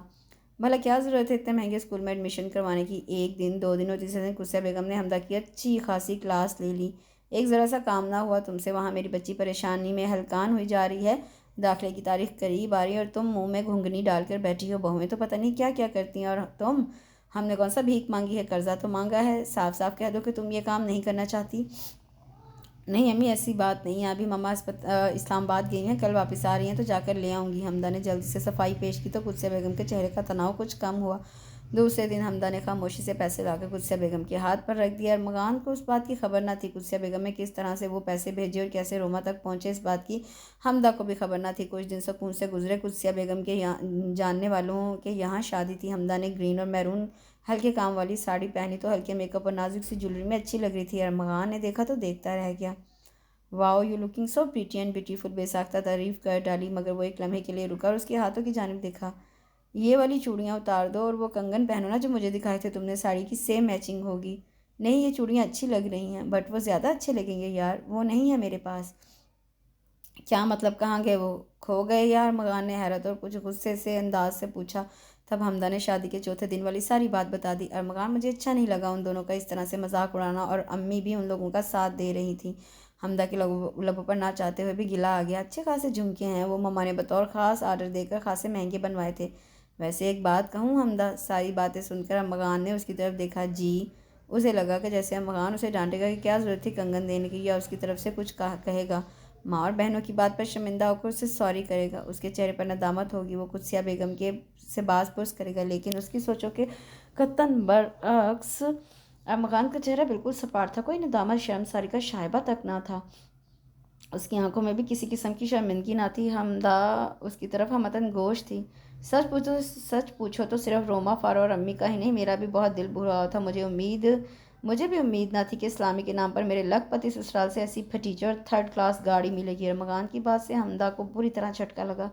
بھلا کیا ضرورت ہے اتنے مہنگے اسکول میں ایڈمیشن کروانے کی؟ 1 دن 2 دن اور تیسرے دن قدسیہ بیگم نے حمدہ کی اچھی خاصی کلاس لے لی۔ ایک ذرا سا کام نہ ہوا تم سے وہاں، میری بچی پریشانی میں ہلکان ہوئی جا رہی ہے، داخلے کی تاریخ قریب آ رہی ہے اور تم منہ میں گھنگنی ڈال کر بیٹھی ہو، بہویں تو پتہ نہیں کیا کرتی ہیں، اور تم، ہم نے کون سا بھیک مانگی ہے، قرضہ تو مانگا ہے، صاف کہہ دو کہ تم یہ کام نہیں کرنا چاہتی۔ نہیں امی ایسی بات نہیں ہے، ابھی مما اسلام آباد گئی ہیں، کل واپس آ رہی ہیں تو جا کر لے آؤں گی۔ حمدہ نے جلدی سے صفائی پیش کی تو قدسیہ بیگم کے چہرے کا تناؤ کچھ کم ہوا۔ دوسرے دن حمدہ نے خاموشی سے پیسے لا کر قدسیہ بیگم کے ہاتھ پر رکھ دیا۔ ارمغان کو اس بات کی خبر نہ تھی قدسیہ بیگم نے کس طرح سے وہ پیسے بھیجے اور کیسے روما تک پہنچے، اس بات کی حمدہ کو بھی خبر نہ تھی۔ کچھ دن سکون سے گزرے۔ قدسیہ بیگم کے جاننے والوں کے یہاں شادی تھی۔ حمدہ نے گرین اور میرون ہلکے کام والی ساڑی پہنی تو ہلکے میک اپ اور نازک سی جویلری میں اچھی لگ رہی تھی۔ ارمغان نے دیکھا تو دیکھتا رہ گیا۔ Wow you looking so pretty and beautiful, بے ساختہ تعریف کر ڈالی، مگر وہ ایک لمحے کے لیے رکا اور اس کے ہاتھوں کی جانب دیکھا۔ یہ والی چوڑیاں اتار دو اور وہ کنگن پہنو نا جو مجھے دکھائے تھے تم نے، ساڑی کی سیم میچنگ ہوگی۔ نہیں یہ چوڑیاں اچھی لگ رہی ہیں، بٹ وہ زیادہ اچھے لگیں گے یار، وہ نہیں ہے میرے پاس۔ کیا مطلب، کہاں گئے وہ، کھو گئے یار؟ ارمغان نے حیرت اور کچھ غصے سے انداز سے پوچھا۔ تب حمدہ نے شادی کے چوتھے دن والی ساری بات بتا دی۔ ارمغان مجھے اچھا نہیں لگا ان دونوں کا اس طرح سے مذاق اڑانا، اور امی بھی ان لوگوں کا ساتھ دے رہی تھیں۔ حمدہ کے لبوں پر نہ چاہتے ہوئے بھی گلا آ گیا۔ اچھے خاصے جھمکے ہیں، وہ مما نے بطور خاص آرڈر دے کر خاصے مہنگے بنوائے تھے۔ ویسے ایک بات کہوں حمدہ، ساری باتیں سن کر ارمغان نے اس کی طرف دیکھا۔ جی؟ اسے لگا کہ جیسے ارمغان اسے ڈانٹے گا کہ کیا ضرورت تھی کنگن دینے کی، یا اس کی طرف سے کچھ کہے گا، ماں اور بہنوں کی بات پر شرمندہ ہو کر اسے سوری کرے گا، اس کے چہرے پر ندامت ہوگی، وہ قدسیہ بیگم سے باز پرس کرے گا، لیکن اس کی سوچوں کے قطعاً برعکس ارمغان کا چہرہ بالکل سپاٹ تھا، کوئی ندامت شرمساری کا شائبہ تک نہ تھا، اس کی آنکھوں میں بھی کسی قسم کی شرمندگی نہ تھی۔ حمدہ اس کی طرف ہمتن گوش تھی۔ سچ پوچھو تو صرف روما، فارا اور امی کا ہی نہیں، میرا بھی بہت دل بھرا ہوا تھا۔ مجھے بھی امید نہ تھی کہ اسلامی کے نام پر میرے لکھ پتی سسرال سے ایسی پھٹیچر تھرڈ کلاس گاڑی ملے گی۔ ارمغان کی بات سے حمدہ کو بری طرح جھٹکا لگا۔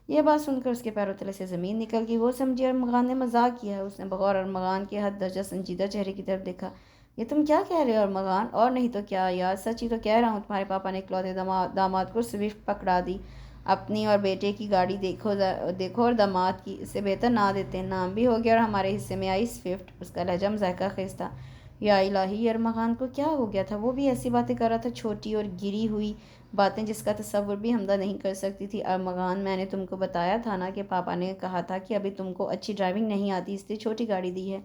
یہ بات سن کر اس کے پیروں تلے سے زمین نکل گئی۔ وہ سمجھی ارمغان نے مذاق کیا ہے۔ اس نے بغور ارمغان کے حد درجہ سنجیدہ چہرے کی طرف دیکھا۔ یہ تم کیا کہہ رہے ہو ارمغان؟ اور نہیں تو کیا یار، سچ ہی تو کہہ رہا ہوں۔ تمہارے پاپا نے اکلوتے داماد کو سوئفٹ پکڑا دی۔ اپنی اور بیٹے کی گاڑی دیکھو اور داماد کی، اس سے بہتر نہ دیتے۔ نام بھی ہو گیا اور ہمارے حصے میں آئی سوئفٹ۔ اس کا لہجہ مذائقہ خیز تھا۔ یا الہی، ارمغان کو کیا ہو گیا تھا؟ وہ بھی ایسی باتیں کر رہا تھا، چھوٹی اور گری ہوئی باتیں جس کا تصور بھی حمدہ نہیں کر سکتی تھی۔ ارمغان، میں نے تم کو بتایا تھا نا کہ پاپا نے کہا تھا کہ ابھی تم کو اچھی ڈرائیونگ نہیں آتی، اس لیے چھوٹی گاڑی دی ہے۔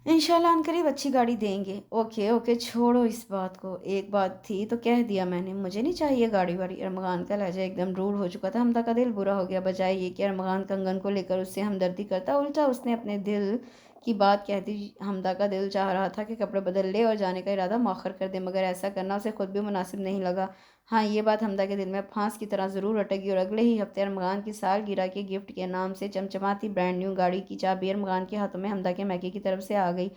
انشاءاللہ عنقریب اچھی گاڑی دیں گے۔ اوکے چھوڑو اس بات کو، ایک بات تھی تو کہہ دیا میں نے، مجھے نہیں چاہیے گاڑی واڑی۔ ارمغان کا لہجہ ایک دم روڈ ہو چکا تھا۔ حمدہ کا دل برا ہو گیا۔ بجائے یہ کہ ارمغان کنگن کو لے کر اس سے ہمدردی کرتا، الٹا اس نے اپنے دل کی بات کہتی۔ حمدہ کا دل چاہ رہا تھا کہ کپڑے بدل لے اور جانے کا ارادہ مؤخر کر دے، مگر ایسا کرنا اسے خود بھی مناسب نہیں لگا۔ ہاں، یہ بات حمدہ کے دل میں پھانس کی طرح ضرور اٹک گئی، اور اگلے ہی ہفتے ارمغان کی سالگرہ کے گفٹ کے نام سے چمچماتی برانڈ نیو گاڑی کی چابی ارمغان کے ہاتھوں میں حمدہ کے میکے کی طرف سے آ گئی۔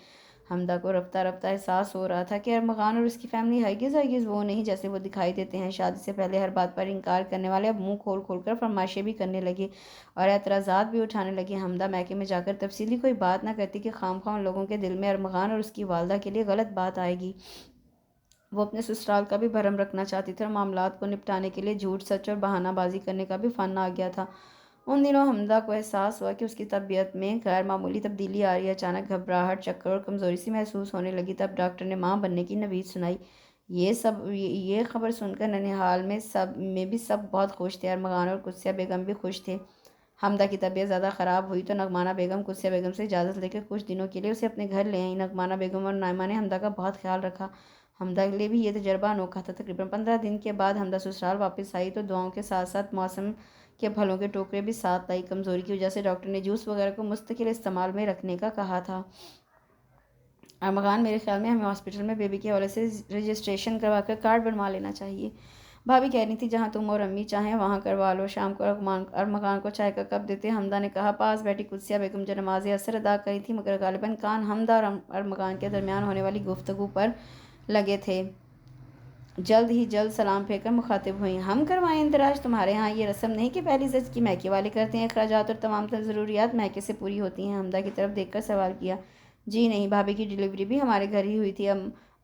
حمدہ کو رفتہ رفتہ احساس ہو رہا تھا کہ ارمغان اور اس کی فیملی ہرگز وہ نہیں جیسے وہ دکھائی دیتے ہیں۔ شادی سے پہلے ہر بات پر انکار کرنے والے اب منہ کھول کھول کر فرمائشیں بھی کرنے لگے اور اعتراضات بھی اٹھانے لگے۔ حمدہ میکے میں جا کر تفصیلی کوئی بات نہ کرتی کہ خواہ ان لوگوں کے دل میں ارمغان اور اس کی والدہ کے لیے غلط بات آئے گی۔ وہ اپنے سسرال کا بھی بھرم رکھنا چاہتی تھی اور معاملات کو نپٹانے کے لیے جھوٹ، سچ اور بہانہ بازی کرنے کا بھی فن آ گیا تھا۔ ان دنوں حمدہ کو احساس ہوا کہ اس کی طبیعت میں غیر معمولی تبدیلی آ رہی ہے۔ اچانک گھبراہٹ، چکر اور کمزوری سی محسوس ہونے لگی۔ تب ڈاکٹر نے ماں بننے کی نوید سنائی۔ یہ خبر سن کر ننہال میں بھی سب بہت خوش تھے۔ ارمغان اور قدسیہ بیگم بھی خوش تھے۔ حمدہ کی طبیعت زیادہ خراب ہوئی تو نعمانہ بیگم قدسیہ بیگم سے اجازت لے کر کچھ دنوں کے لیے اسے اپنے گھر لے آئیں۔ نعمانہ بیگم اور نائمہ نے حمدہ کا بہت خیال رکھا۔ حمدہ کے لیے بھی یہ تجربہ انوکھا تھا۔ تقریباً 15 دن کے بعد حمدہ سسرال واپس آئی تو دعاؤں کے ساتھ ساتھ موسم کے پھلوں کے ٹوکرے بھی ساتھ لائی۔ کمزوری کی وجہ سے ڈاکٹر نے جوس وغیرہ کو مستقل استعمال میں رکھنے کا کہا تھا۔ ارمغان، میرے خیال میں ہمیں ہاسپٹل میں بیبی کے حوالے سے رجسٹریشن کروا کر کارڈ بنوا لینا چاہیے۔ بھابھی کہہ رہی تھی جہاں تم اور امی چاہیں وہاں کروا لو۔ شام کو ارمغان کو چائے کا کپ دیتے حمدہ نے کہا، پاس بیٹھی قدسیہ بیگم جو نماز عصر ادا کری تھی مگر غالباً کان حمدہ اور ارمغان کے درمیان ہونے والی گفتگو پر لگے تھے، جلد سلام پھیر کر مخاطب ہوئیں۔ ہم کروائیں اندراج؟ تمہارے ہاں یہ رسم نہیں کہ پہلی زچگی میکے والے کرتے ہیں؟ اخراجات اور تمام تر ضروریات میکے سے پوری ہوتی ہیں؟ حمدہ کی طرف دیکھ کر سوال کیا۔ جی نہیں، بھابھی کی ڈیلیوری بھی ہمارے گھر ہی ہوئی تھی۔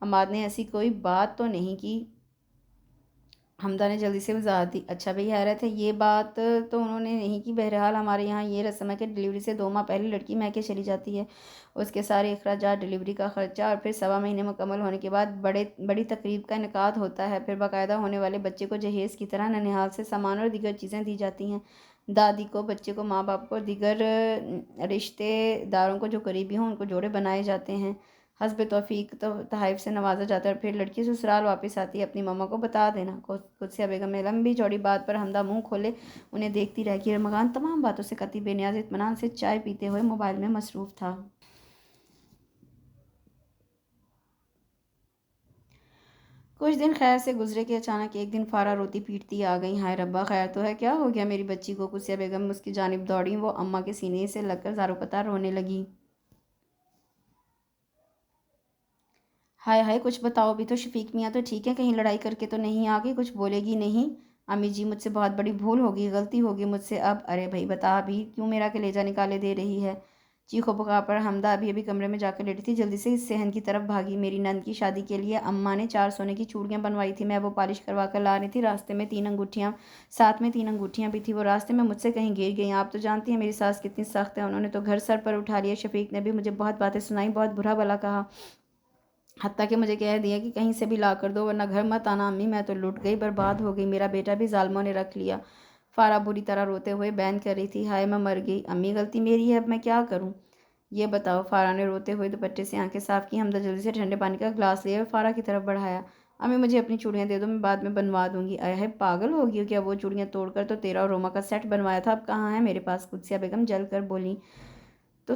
عماد نے ایسی کوئی بات تو نہیں کی؟ حمدہ نے جلدی سے وضاحت دی۔ اچھا بھئی، حیرت ہے، یہ بات تو انہوں نے نہیں کی۔ بہرحال ہمارے یہاں یہ رسم ہے کہ ڈیلیوری سے 2 ماہ پہلے لڑکی میکے چلی جاتی ہے۔ اس کے سارے اخراجات، ڈیلیوری کا خرچہ اور پھر 1.25 مہینے مکمل ہونے کے بعد بڑی تقریب کا انعقاد ہوتا ہے۔ پھر باقاعدہ ہونے والے بچے کو جہیز کی طرح ننہال سے سامان اور دیگر چیزیں دی جاتی ہیں۔ دادی کو، بچے کو، ماں باپ کو اور دیگر رشتے داروں کو جو قریبی ہوں ان کو جوڑے بنائے جاتے ہیں۔ حسب توفیق تحائف سے نوازا جاتا ہے اور پھر لڑکی سسرال واپس آتی ہے۔ اپنی ماما کو بتا دینا۔ قدسیہ بیگم نے لمبی چوڑی بات پر حمدہ منہ کھولے انہیں دیکھتی رہ گئی۔ ارمغان تمام باتوں سے قطعی بے نیاز اطمینان سے چائے پیتے ہوئے موبائل میں مصروف تھا۔ کچھ دن خیر سے گزرے کہ اچانک ایک دن فارا روتی پیٹتی آ گئی۔ ہائے ربا، خیر تو ہے، کیا ہو گیا میری بچی کو؟ قدسیہ بیگم اس کی جانب دوڑیں۔ وہ اماں کے سینے سے لگ کر زاروں پتار رونے لگی۔ ہائے کچھ بتاؤ بھی تو۔ شفیق میاں تو ٹھیک ہے، کہیں لڑائی کر کے تو نہیں آ گئی؟ کچھ بولے گی نہیں؟ امی جی، مجھ سے بہت بڑی بھول ہوگی، غلطی ہوگی مجھ سے اب۔ ارے بھائی بتا بھی، کیوں میرا کلیجہ نکالے دے رہی ہے؟ چیخو پکار پر حمدہ ابھی کمرے میں جا کر لیٹی تھی، جلدی سے اس صحن کی طرف بھاگی۔ میری نند کی شادی کے لیے اماں نے 4 سونے کی چوڑیاں بنوائی تھی، میں وہ پالش کروا کر لا رہی تھی، راستے میں 3 انگوٹھیاں، ساتھ میں 3 انگوٹھیاں بھی تھی، وہ راستے میں مجھ سے کہیں گر گئیں۔ آپ تو جانتی ہیں میری ساس کتنی سخت ہے، انہوں نے تو گھر سر پر اٹھا لیا۔ شفیق نے بھی مجھے بہت باتیں سنائیں، بہت برا بھلا کہا، حتیٰ کہ مجھے کہہ دیا کہ کہیں سے بھی لا کر دو ورنہ گھر مت آنا۔ امی، میں تو لٹ گئی، برباد ہو گئی، میرا بیٹا بھی ظالموں نے رکھ لیا۔ فارا بری طرح روتے ہوئے بین کر رہی تھی۔ ہائے میں مر گئی، امی غلطی میری ہے، اب میں کیا کروں؟ یہ بتاؤ۔ فارا نے روتے ہوئے دوپٹے سے آنکھیں صاف کی۔ حمدہ جلدی سے ٹھنڈے پانی کا گلاس لے اور فارا کی طرف بڑھایا۔ امی مجھے اپنی چوڑیاں دے دو، میں بعد میں بنوا دوں گی۔ اے پاگل ہو گئی ہو کیا؟ وہ چوڑیاں توڑ کر تو تیرا اور روما کا سیٹ بنوایا تھا، اب کہاں ہے میرے پاس؟ قدسیہ بیگم جل کر بولیں۔ تو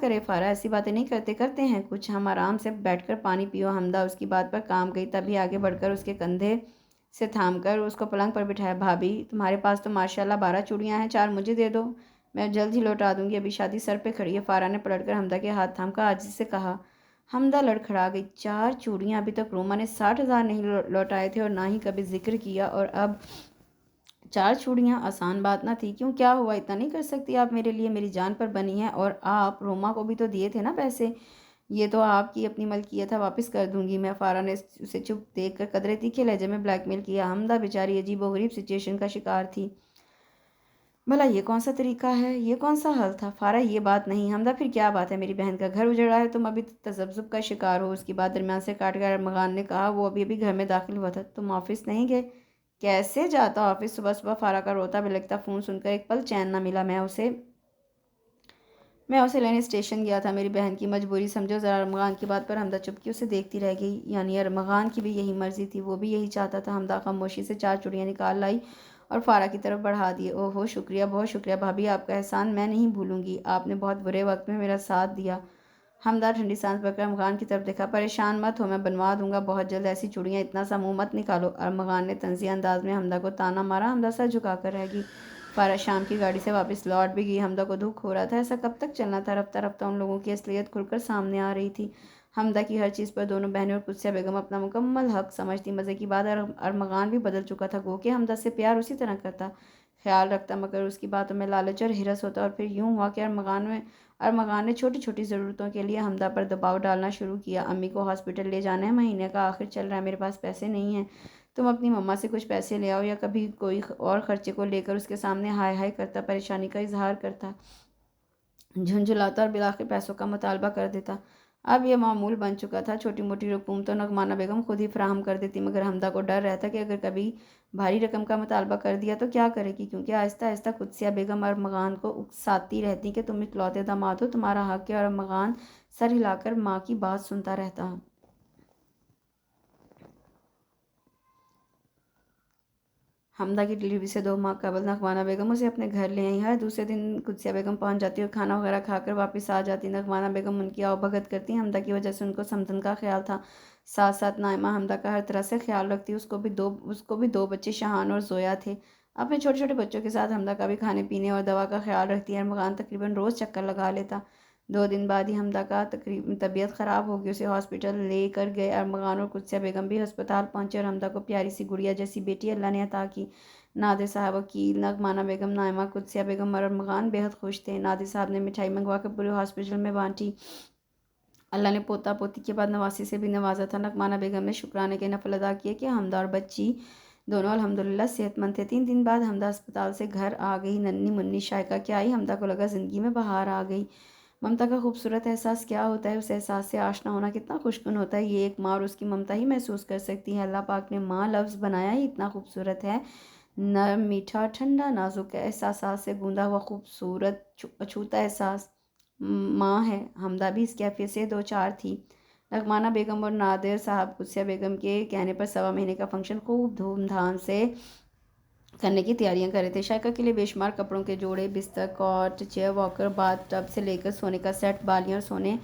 کرے فارا، ایسی باتیں نہیں کرتے ہیں کچھ، ہم آرام سے بیٹھ کر پانی پیو۔ حمدہ اس کی بات پر کام گئی، تبھی آگے بڑھ کر اس کے کندھے سے تھام کر اس کو پلنگ پر بٹھایا۔ بھابھی تمہارے پاس تو ماشاءاللہ 12 چوڑیاں ہیں، 4 مجھے دے دو، میں جلد ہی لوٹا دوں گی، ابھی شادی سر پہ کھڑی ہے۔ فارا نے پلٹ کر حمدہ کے ہاتھ تھام کر عاجزی سے کہا۔ حمدہ لڑکھڑا گئی، 4 چوڑیاں! ابھی تک روما نے 60,000 نہیں لوٹائے تھے اور نہ ہی کبھی ذکر کیا، اور اب 4 چوڑیاں! آسان بات نہ تھی، کیوں کیا ہوا؟ اتنا نہیں کر سکتی آپ میرے لیے؟ میری جان پر بنی ہے، اور آپ روما کو بھی تو دیے تھے نا پیسے، یہ تو آپ کی اپنی ملکیت ہے، واپس کر دوں گی میں۔ فارا نے اسے چپ دیکھ کر قدرے تیکھے لہجے میں بلیک میل کیا۔ حمدہ بیچاری عجیب و غریب سچویشن کا شکار تھی۔ بھلا یہ کون سا طریقہ ہے، یہ کون سا حل تھا؟ فارا یہ بات نہیں۔ حمدہ پھر کیا بات ہے؟ میری بہن کا گھر اجڑا ہے، تم ابھی تذبذب کا شکار ہو۔ اس کی بات درمیان سے کاٹ کر ارمغان نے کہا، وہ ابھی گھر میں داخل ہوا تھا۔ تم آفس نہیں گئے؟ کیسے جاتا آفس؟ صبح صبح فارا کا روتا بلکتا فون سن کر ایک پل چین نہ ملا۔ میں اسے لینے اسٹیشن گیا تھا، میری بہن کی مجبوری سمجھو ذرا۔ ارمغان کی بات پر حمدہ چپ کی اسے دیکھتی رہ گئی۔ یعنی ارمغان کی بھی یہی مرضی تھی، وہ بھی یہی چاہتا تھا۔ حمدہ خاموشی سے 4 چوڑیاں نکال لائی اور فارا کی طرف بڑھا دیے۔ اوہو شکریہ، بہت شکریہ بھابھی، آپ کا احسان میں نہیں بھولوں گی، آپ نے بہت برے وقت میں میرا ساتھ دیا۔ حمدہ ٹھنڈی سانس بھر کر ارمغان کی طرف دیکھا۔ پریشان مت ہو، میں بنوا دوں گا بہت جلد ایسی چوڑیاں، اتنا سا منہ مت نکالو۔ ارمغان نے طنزیہ انداز میں حمدہ کو طعنہ مارا۔ حمدہ سر جھکا کر رہ گئی۔ فارا شام کی گاڑی سے واپس لوٹ بھی گئی۔ حمدہ کو دکھ ہو رہا تھا، ایسا کب تک چلنا تھا؟ رفتہ رفتہ ان لوگوں کی اصلیت کھل کر سامنے آ رہی تھی۔ حمدہ کی ہر چیز پر دونوں بہنیں اور قدسیہ بیگم اپنا مکمل حق سمجھتی۔ مزے کی بات ارمغان بھی بدل چکا تھا، گو کہ حمدہ سے پیار اسی طرح کرتا، خیال رکھتا، مگر اس کی باتوں میں لالچ اور ہرس ہوتا۔ اور پھر یوں ہوا کہ ارمغان نے چھوٹی چھوٹی ضرورتوں کے لیے حمدہ پر دباؤ ڈالنا شروع کیا۔ امی کو ہاسپٹل لے جانا ہے، مہینے کا آخر چل رہا ہے، میرے پاس پیسے نہیں ہیں، تم اپنی مما سے کچھ پیسے لے آؤ۔ یا کبھی کوئی اور خرچے کو لے کر اس کے سامنے ہائے ہائے کرتا، پریشانی کا اظہار کرتا، جھنجھلاتا اور بالآخر پیسوں کا مطالبہ کر دیتا۔ اب یہ معمول بن چکا تھا۔ چھوٹی موٹی رقوم تو نعمانہ بیگم خود ہی فراہم کر دیتی، مگر حمدہ کو ڈر رہتا کہ اگر کبھی بھاری رقم کا مطالبہ کر دیا تو کیا کرے گی، کیونکہ آہستہ آہستہ قدسیہ بیگم ارمغان کو اکساتی رہتی کہ تم اکلوتے داماد ہو، تمہارا حق ہے، اور ارمغان سر ہلا کر ماں کی بات سنتا رہتا۔ حمدہ کی ڈلیوری سے 2 ماہ قبل نعمانہ بیگم اسے اپنے گھر لے آئیں۔ ہر دوسرے دن قدسیہ بیگم پہنچ جاتی اور کھانا وغیرہ کھا کر واپس آ جاتی۔ نعمانہ بیگم ان کی آؤ بھگت کرتی، حمدہ کی وجہ سے ان کو سمدن کا خیال تھا۔ ساتھ ساتھ نائمہ حمدہ کا ہر طرح سے خیال رکھتی، اس کو بھی 2 بچے شہان اور زویا تھے۔ اپنے چھوٹے چھوٹے بچوں کے ساتھ حمدہ کا بھی کھانے پینے اور دوا کا خیال رکھتی۔ ارمغان تقریباً روز چکر لگا لیتا۔ 2 دن بعد ہی حمدہ کا طبیعت خراب ہو گئی، اسے ہاسپٹل لے کر گئے۔ ارمغان اور قدسیہ بیگم بھی ہسپتال پہنچے اور حمدہ کو پیاری سی گڑیا جیسی بیٹی اللہ نے عطا کی۔ نادر صاحب وکیل، نعمانہ بیگم، نائمہ، قدسیہ بیگم اور ارمغان بے حد خوش تھے۔ نادر صاحب نے مٹھائی منگوا کر پورے ہاسپٹل میں بانٹی۔ اللہ نے پوتا پوتی کے بعد نواسی سے بھی نوازا تھا۔ نعمانہ بیگم نے شکرانے کے نفل ادا کیے کہ حمدہ اور بچی دونوں الحمدللہ صحت مند تھے۔ 3 دن بعد حمدہ اسپتال سے گھر آ گئی۔ ننھی منی شائقہ کیا آئی، حمدہ کو لگا زندگی میں بہار آ گئی۔ ممتا کا خوبصورت احساس کیا ہوتا ہے، اس احساس سے آشنا ہونا کتنا خوشگوار ہوتا ہے، یہ ایک ماں اور اس کی ممتا ہی محسوس کر سکتی ہے۔ اللہ پاک نے ماں لفظ بنایا ہی اتنا خوبصورت ہے، نرم، میٹھا، ٹھنڈا، نازک احساسات سے گوندا ہوا خوبصورت اچھوتا احساس ماں ہے۔ حمدہ بھی اس کیفیت سے 2 4 تھی۔ نعمانہ بیگم اور نادر صاحب قدسیہ بیگم کے کہنے پر 1.25 مہینے کا فنکشن خوب دھوم دھام سے کرنے کی تیاریاں کر رہے تھے۔ شائقہ کے لیے بے شمار کپڑوں کے جوڑے، بستر، کاٹ، چیئر، واکر، باتھ ٹب سے لے کر سونے کا سیٹ، بالیاں اور سونے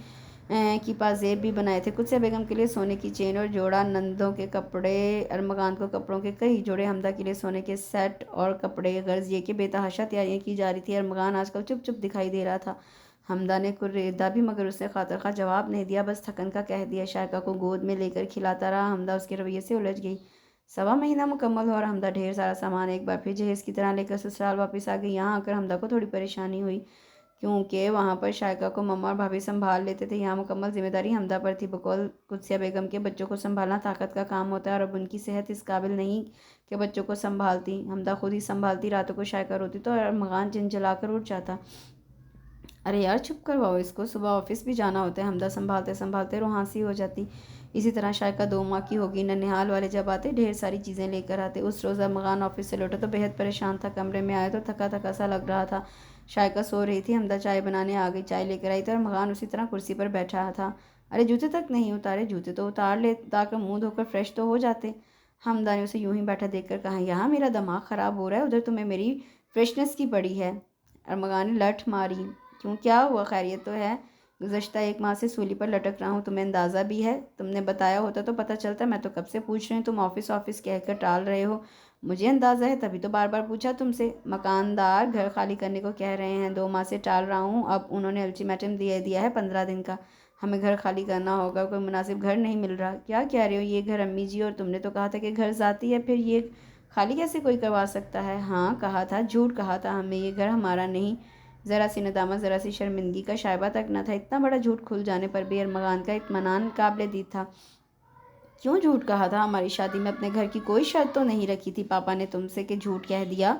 کی پازیب بھی بنائے تھے۔ قدسیہ بیگم کے لیے سونے کی چین اور جوڑا، نندوں کے کپڑے، ارمغان کو کپڑوں کے کئی جوڑے، حمدہ کے لیے سونے کے سیٹ اور کپڑے۔ غرض یہ کہ بے تحاشا تیاریاں کی جا رہی تھی۔ ارمغان آج کل چپ چپ دکھائی دے رہا تھا۔ حمدہ نے کریدا بھی، مگر اس نے خاطر خواہ جواب نہیں دیا، بس تھکن کا کہہ دیا۔ شائقہ کو گود میں لے کر کھلاتا رہا۔ حمدہ اس کے رویے سے الجھ گئی۔ 1.25 مہینہ مکمل ہوا اور حمدہ ڈھیر سارا سامان ایک بار پھر جہیز کی طرح لے کر سسرال واپس آ گئی۔ یہاں آ کر حمدہ کو تھوڑی پریشانی ہوئی، کیونکہ وہاں پر شائقہ کو مما اور بھابھی سنبھال لیتے تھے، یہاں مکمل ذمہ داری حمدہ پر تھی۔ بقول قدسیہ بیگم کے بچوں کو سنبھالنا طاقت کا کام ہوتا ہے، اور اب ان کی صحت اس قابل نہیں کہ بچوں کو سنبھالتی، حمدہ خود ہی سنبھالتی۔ راتوں کو شائقہ روتی تو ارمغان جھنجھلا کر اٹھ جاتا۔ ارے یار چپ کرواؤ اس کو، صبح آفس بھی جانا ہوتا ہے۔ حمدہ سنبھالتے سنبھالتے روحانسی ہو جاتی۔ اسی طرح شائقہ 2 ماہ کی ہوگی۔ ننہال والے جب آتے ڈھیر ساری چیزیں لے کر آتے۔ اس روز ارمغان آفس سے لوٹا تو بے حد پریشان تھا، کمرے میں آیا تو تھکا تھکا سا لگ رہا تھا۔ شائقہ سو رہی تھی، حمدہ چائے بنانے آ گئی، چائے لے کر آئی تو ارمغان اسی طرح کرسی پر بیٹھا تھا۔ ارے جوتے تک نہیں اتارے، جوتے تو اتار لے تاکہ منہ دھو کر فریش تو ہو جاتے۔ حمدہ نے اسے یوں ہی بیٹھا دیکھ کر کہا، یہاں میرا دماغ خراب ہو رہا ہے، ادھر تمہیں میری فریشنس کی پڑی ہے۔ ارمغان نے لٹ ماری۔ کیوں، کیا ہوا، خیریت تو ہے؟ گزشتہ 1 ماہ سے سولی پر لٹک رہا ہوں، تمہیں اندازہ بھی ہے؟ تم نے بتایا ہوتا تو پتہ چلتا، میں تو کب سے پوچھ رہی ہوں، تم آفس کہہ کر ٹال رہے ہو۔ مجھے اندازہ ہے، تبھی تو بار بار پوچھا تم سے۔ مکاندار گھر خالی کرنے کو کہہ رہے ہیں، 2 ماہ سے ٹال رہا ہوں، اب انہوں نے الٹیمیٹم دیا ہے 15 دن کا، ہمیں گھر خالی کرنا ہوگا، کوئی مناسب گھر نہیں مل رہا۔ کیا کہہ رہے ہو، یہ گھر امی جی، اور تم نے تو کہا تھا کہ گھر ذاتی ہے، پھر یہ خالی کیسے کوئی کروا سکتا ہے؟ ہاں کہا تھا، جھوٹ کہا تھا ہمیں، یہ گھر ہمارا نہیں۔ ذرا سی ندامت، ذرا سی شرمندگی کا شائبہ تک نہ تھا۔ اتنا بڑا جھوٹ کھل جانے پر بھی ارمغان کا اطمینان قابل دید تھا۔ کیوں جھوٹ کہا تھا؟ ہماری شادی میں اپنے گھر کی کوئی شرط تو نہیں رکھی تھی پاپا نے تم سے کہ جھوٹ کہہ دیا؟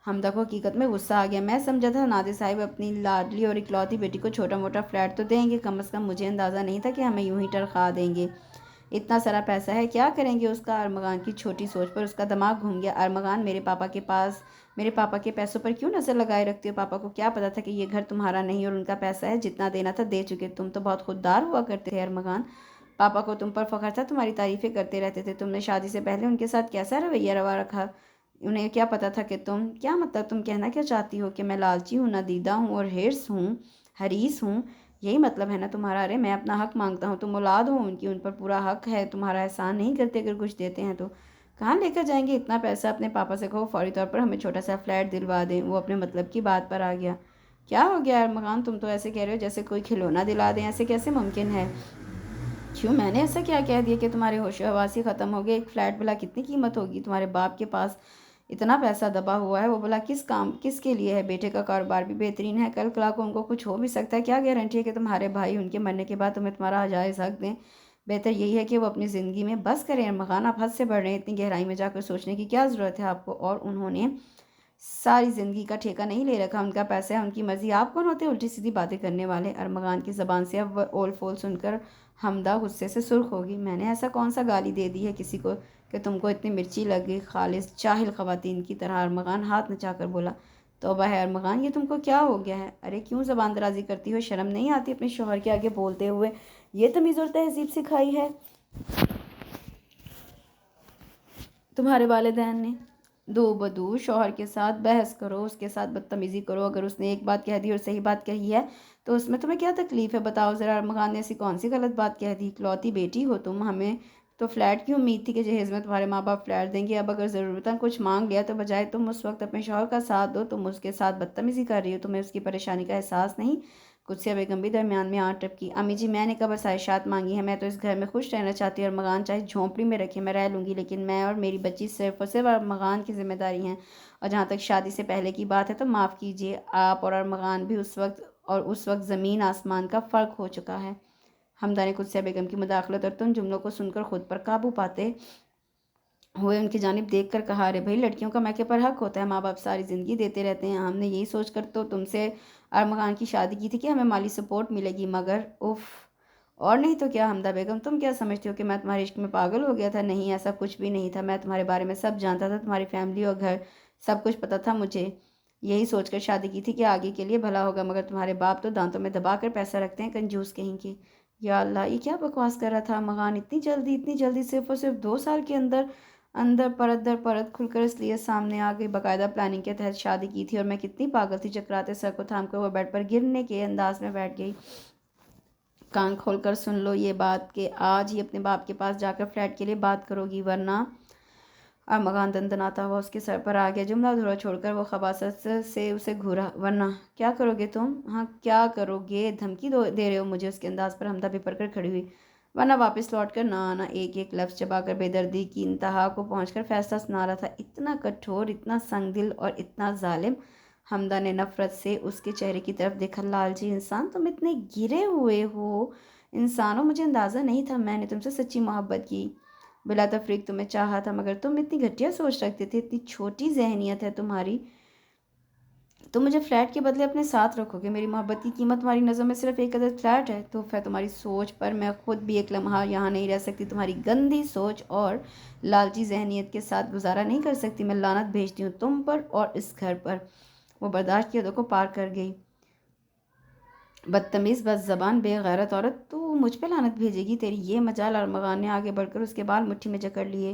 حمدہ کو حقیقت میں غصہ آ گیا۔ میں سمجھا تھا نادر صاحب اپنی لاڈلی اور اکلوتی بیٹی کو چھوٹا موٹا فلیٹ تو دیں گے، کم از کم مجھے اندازہ نہیں تھا کہ ہمیں یوں ہی ٹرخا دیں گے۔ اتنا سارا پیسہ ہے، کیا کریں گے اس کا؟ ارمغان کی چھوٹی سوچ پر اس کا دماغ گھوم گیا۔ ارمغان، میرے پاپا کے پیسوں پر کیوں نظر لگائے رکھتے ہو؟ پاپا کو کیا پتا تھا کہ یہ گھر تمہارا نہیں اور ان کا پیسہ ہے؟ جتنا دینا تھا دے چکے، تم تو بہت خوددار ہوا کرتے تھے ارمغان۔ پاپا کو تم پر فخر تھا، تمہاری تعریفیں کرتے رہتے تھے۔ تم نے شادی سے پہلے ان کے ساتھ کیسا رویہ روا رکھا؟ انہیں کیا پتا تھا کہ کیا مطلب، تم کہنا کیا چاہتی ہو؟ کہ میں لالچی ہوں، ندیدہ ہوں اور حریص ہوں؟ یہی مطلب ہے نا تمہارا؟ ارے میں اپنا حق مانگتا ہوں، تم اولاد ہو ان کی، ان پر پورا حق ہے، تمہارا احسان نہیں کرتے اگر کچھ دیتے ہیں تو۔ کہاں لے کر جائیں گے اتنا پیسہ؟ اپنے پاپا سے کہو فوری طور پر ہمیں چھوٹا سا فلیٹ دلوا دیں۔ وہ اپنے مطلب کی بات پر آ گیا۔ کیا ہو گیا ارمغان، تم تو ایسے کہہ رہے ہو جیسے کوئی کھلونا دلا دیں، ایسے کیسے ممکن ہے؟ کیوں، میں نے ایسا کیا کہہ دیا کہ تمہارے ہوش و حواس ہی ختم ہو گئے؟ ایک فلیٹ بلا کتنی قیمت ہوگی؟ تمہارے باپ کے پاس اتنا پیسہ دبا ہوا ہے، وہ بلا کس کے لیے ہے؟ بیٹے کا کاروبار بھی بہترین ہے، کل کلا کو ان کو کچھ ہو بھی سکتا ہے، کیا گارنٹی ہے کہ تمہارے بھائی ان کے مرنے کے بعد تمہیں تمہارا جائز حق دیں؟ بہتر یہی ہے کہ وہ اپنی زندگی میں بس کریں۔ ارمغان، آپ حد سے بڑھ رہے ہیں، اتنی گہرائی میں جا کر سوچنے کی کیا ضرورت ہے آپ کو؟ اور انہوں نے ساری زندگی کا ٹھیکہ نہیں لے رکھا، ان کا پیسہ ہے، ان کی مرضی، آپ کون ہوتے الٹی سیدھی باتیں کرنے والے؟ ارمغان کی زبان سے اب اول فول سن کر حمدہ غصے سے سرخ ہوگی۔ میں نے ایسا کون سا گالی دے دی ہے کسی کو کہ تم کو اتنی مرچی لگ گئی؟ خالص جاہل خواتین کی طرح ارمغان ہاتھ نچا کر بولا۔ توبہ ہے ارمغان، یہ تم کو کیا ہو گیا ہے؟ ارے کیوں زبان درازی کرتی ہو؟ شرم نہیں آتی اپنے شوہر کے آگے بولتے ہوئے؟ یہ تمیز اور تہذیب سکھائی ہے تمہارے والدین نے؟ دو بدو شوہر کے ساتھ بحث کرو، اس کے ساتھ بدتمیزی کرو، اگر اس نے ایک بات کہہ دی اور صحیح بات کہی ہے تو اس میں تمہیں کیا تکلیف ہے؟ بتاؤ ذرا ارمغان نے ایسی کون سی غلط بات کہہ دی؟ اکلوتی بیٹی ہو تم، ہمیں تو فلیٹ کی امید تھی کہ جہیز میں تمہارے ماں باپ فلیٹ دیں گے، اب اگر ضرورتاً کچھ مانگ لیا تو بجائے تم اس وقت اپنے شوہر کا ساتھ دو تم اس کے ساتھ بدتمیزی کر رہی ہو۔ تمہیں اس کی پریشانی کا احساس نہیں؟ قدسیہ بیگم بھی درمیان میں ٹپکی۔ امی جی، میں نے کب آسائشات مانگی ہیں؟ میں تو اس گھر میں خوش رہنا چاہتی ہوں، ارمغان چاہے جھونپڑی میں رکھے میں رہ لوں گی، لیکن میں اور میری بچی صرف اور صرف ارمغان کی ذمہ داری ہیں، اور جہاں تک شادی سے پہلے کی بات ہے تو معاف کیجیے، آپ اور ارمغان بھی اس وقت زمین آسمان کا فرق ہو چکا ہے۔ حمدہ نے قدسیہ بیگم کی مداخلت اور تند جملوں کو سن کر خود پر قابو پاتے ہوئے ان کی جانب دیکھ کر کہا، ارے بھائی، لڑکیوں کا میکے پر حق ہوتا ہے، ماں باپ ساری زندگی دیتے رہتے ہیں، ہم نے یہی سوچ کر تو تم سے ارمغان کی شادی کی تھی کہ ہمیں مالی سپورٹ ملے گی، مگر اف، اور نہیں تو کیا؟ حمدہ بیگم، تم کیا سمجھتی ہو کہ میں تمہارے عشق میں پاگل ہو گیا تھا؟ نہیں، ایسا کچھ بھی نہیں تھا، میں تمہارے بارے میں سب جانتا تھا، تمہاری فیملی اور گھر سب کچھ پتہ تھا مجھے، یہی سوچ کر شادی کی تھی کہ آگے کے لیے بھلا ہوگا، مگر تمہارے باپ تو دانتوں میں دبا کر پیسہ رکھتے ہیں، کنجوس کہیں کے۔ یا اللہ، یہ کیا بکواس کر رہا تھا ارمغان؟ اتنی جلدی صرف اور صرف 2 سال کے اندر پرت در پرت کھل کر اصلیت سامنے آ گئی۔ باقاعدہ پلاننگ کے تحت شادی کی تھی، اور میں کتنی پاگل تھی، چکراتے سر کو تھام کر وہ بیڈ پر گرنے کے انداز میں بیٹھ گئی۔ کان کھول کر سن لو یہ بات کہ آج ہی اپنے باپ کے پاس جا کر فلیٹ کے لیے بات کرو گی، ورنہ… ارمغان دندناتا ہوا اس کے سر پر آ گیا۔ جملہ ادھورا چھوڑ کر وہ خباثت سے اسے گھورا۔ ورنہ کیا کرو گے تم؟ ہاں، کیا کرو گے؟ دھمکی دے رہے ہو مجھے؟ اس کے انداز پر حمدہ بھپر کر کھڑی ہوئی۔ ورنہ واپس لوٹ کر نہ آنا۔ ایک ایک لفظ چبا کر بے دردی کی انتہا کو پہنچ کر فیصلہ سنا رہا تھا۔ اتنا کٹھور، اتنا سنگ دل اور اتنا ظالم۔ حمدہ نے نفرت سے اس کے چہرے کی طرف دیکھا۔ لالچی انسان، تم اتنے گرے ہوئے ہو انسانوں، مجھے اندازہ نہیں تھا، میں نے تم سے سچی محبت کی، بلا تفریق تمہیں چاہا تھا، مگر تم اتنی گھٹیا سوچ رکھتے تھے، اتنی چھوٹی ذہنیت ہے تمہاری۔ تم مجھے فلیٹ کے بدلے اپنے ساتھ رکھو گے؟ میری محبت کی قیمت تمہاری نظر میں صرف ایک عدد فلیٹ ہے؟ تحفہ ہے تمہاری سوچ پر میں خود بھی ایک لمحہ یہاں نہیں رہ سکتی، تمہاری گندی سوچ اور لالچی ذہنیت کے ساتھ گزارا نہیں کر سکتی۔ میں لعنت بھیجتی ہوں تم پر اور اس گھر پر۔ وہ برداشت کی حدوں کو پار کر گئی۔ بدتمیز، بد زبان، بے غیرت عورت، تو مجھ پہ لعنت بھیجے گی؟ تیری یہ مجال؟ ارمغان نے آگے بڑھ کر اس کے بال مٹھی میں جکڑ لیے۔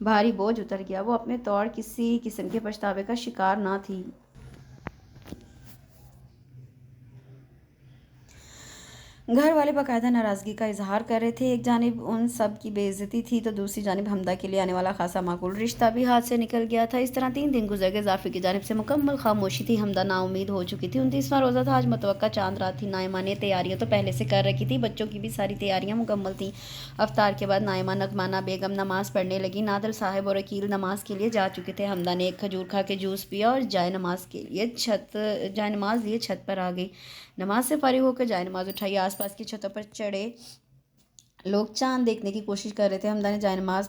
بھاری بوجھ اتر گیا، وہ اپنے طور کسی قسم کے پچھتاوے کا شکار نہ تھی۔ گھر والے باقاعدہ ناراضگی کا اظہار کر رہے تھے، ایک جانب ان سب کی بے عزتی تھی تو دوسری جانب حمدہ کے لیے آنے والا خاصا معقول رشتہ بھی ہاتھ سے نکل گیا تھا۔ اس طرح 3 دن گزر گئے، ظافر کی جانب سے مکمل خاموشی تھی، حمدہ نا امید ہو چکی تھی۔ 29واں روزہ تھا، آج متوقع چاند رات تھی۔ نائمہ نے تیاریاں تو پہلے سے کر رکھی تھی، بچوں کی بھی ساری تیاریاں مکمل تھیں۔ افطار کے بعد نائمہ نعمانہ بیگم نماز پڑھنے لگی، نادر صاحب اور عقیل نماز کے لیے جا چکے تھے۔ حمدہ نے ایک کھجور کھا کے جوس پیا اور جائے نماز لیے چھت پر آ گئی۔ نماز سے فارغ ہو کر جائے نماز اٹھائی، آس پاس کی چھتوں پر چڑھے لوگ چاند دیکھنے کی کوشش کر رہے تھے۔ حمدہ نے جائے نماز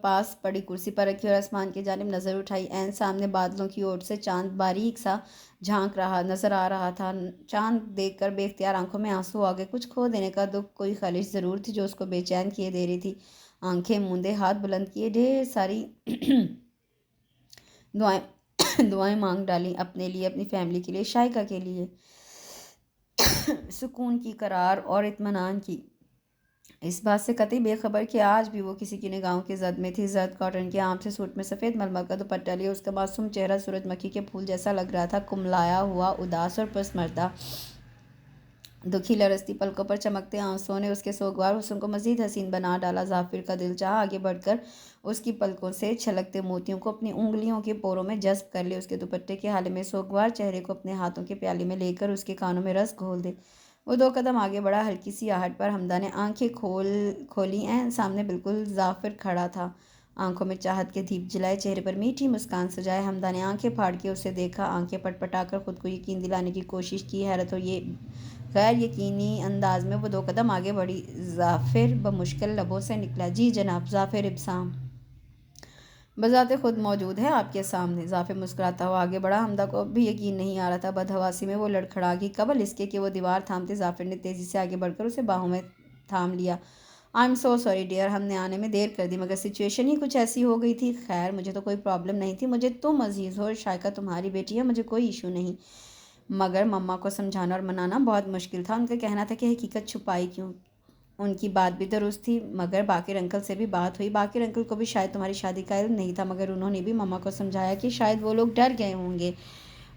پاس پڑی کرسی پر رکھی اور آسمان کی جانب نظر اٹھائی۔ عین سامنے بادلوں کی اوٹ سے چاند باریک سا جھانک نظر آ رہا تھا۔ چاند دیکھ کر بے اختیار آنکھوں میں آنسو آ گئے۔ کچھ کھو دینے کا دکھ، کوئی خلش ضرور تھی جو اس کو بے چین کیے دے رہی تھی۔ آنکھیں موندے، ہاتھ بلند کیے، ڈھیر ساری دعائیں مانگ ڈالیں، اپنے لیے، اپنی فیملی کے لیے، شائقہ کے لیے، سکون کی، قرار اور اطمینان کی۔ اس بات سے قطعی بے خبر کہ آج بھی وہ کسی کی نگاہوں کی زد میں تھی۔ زرد کاٹن کے عام سے سوٹ میں سفید ململ کا دوپٹہ لیے اس کا معصوم چہرہ سورج مکھی کے پھول جیسا لگ رہا تھا، کملایا ہوا، اداس اور پسماردہ۔ دکھی لرزتی پلکوں پر چمکتے آنسوؤں نے اس کے سوگوار حسن کو مزید حسین بنا ڈالا۔ ظافر کا دل چاہا آگے بڑھ کر اس کی پلکوں سے چھلکتے موتیوں کو اپنی انگلیوں کے پوروں میں جذب کر لے، اس کے دوپٹے کے حالے میں سوگوار چہرے کو اپنے ہاتھوں کے پیالے میں لے کر اس کے کانوں میں رس گھول دے۔ وہ 2 قدم آگے بڑھا، ہلکی سی آہٹ پر حمدہ نے آنکھیں کھولی، عین سامنے بالکل ظافر کھڑا تھا، آنکھوں میں چاہت کے دیپ جلائے، چہرے پر میٹھی مسکان سجائے۔ حمدہ نے آنکھیں پھاڑ کے اسے دیکھا، آنکھیں پٹ پٹا کر خود کو یقین دلانے کی کوشش کی۔ حیرت اور یہ غیر یقینی انداز میں وہ 2 قدم آگے بڑھی۔ ظافر بمشکل لبوں سے نکلا، جی جناب، ظافر ابسام بذات خود موجود ہے آپ کے سامنے۔ ظافر مسکراتا ہوا آگے بڑھا، حمدہ کو اب بھی یقین نہیں آ رہا تھا۔ بدحواسی میں وہ لڑکھڑا گئی، قبل اس کے کہ وہ دیوار تھامتے ظافر نے تیزی سے آگے بڑھ کر اسے باہوں میں تھام لیا۔ آئی ایم سو سوری ڈیئر، ہم نے آنے میں دیر کر دی، مگر سچویشن ہی کچھ ایسی ہو گئی تھی۔ خیر، مجھے تو کوئی پرابلم نہیں تھی، مجھے تم عزیز ہو اور شائقہ تمہاری بیٹی ہے، مجھے کوئی ایشو نہیں، مگر مما کو سمجھانا اور منانا بہت مشکل تھا۔ ان کا کہنا تھا کہ حقیقت چھپائی کیوں؟ ان کی بات بھی درست تھی، مگر باقر انکل سے بھی بات ہوئی۔ باقر انکل کو بھی شاید تمہاری شادی کا علم نہیں تھا، مگر انہوں نے بھی مما کو سمجھایا کہ شاید وہ لوگ ڈر گئے ہوں گے،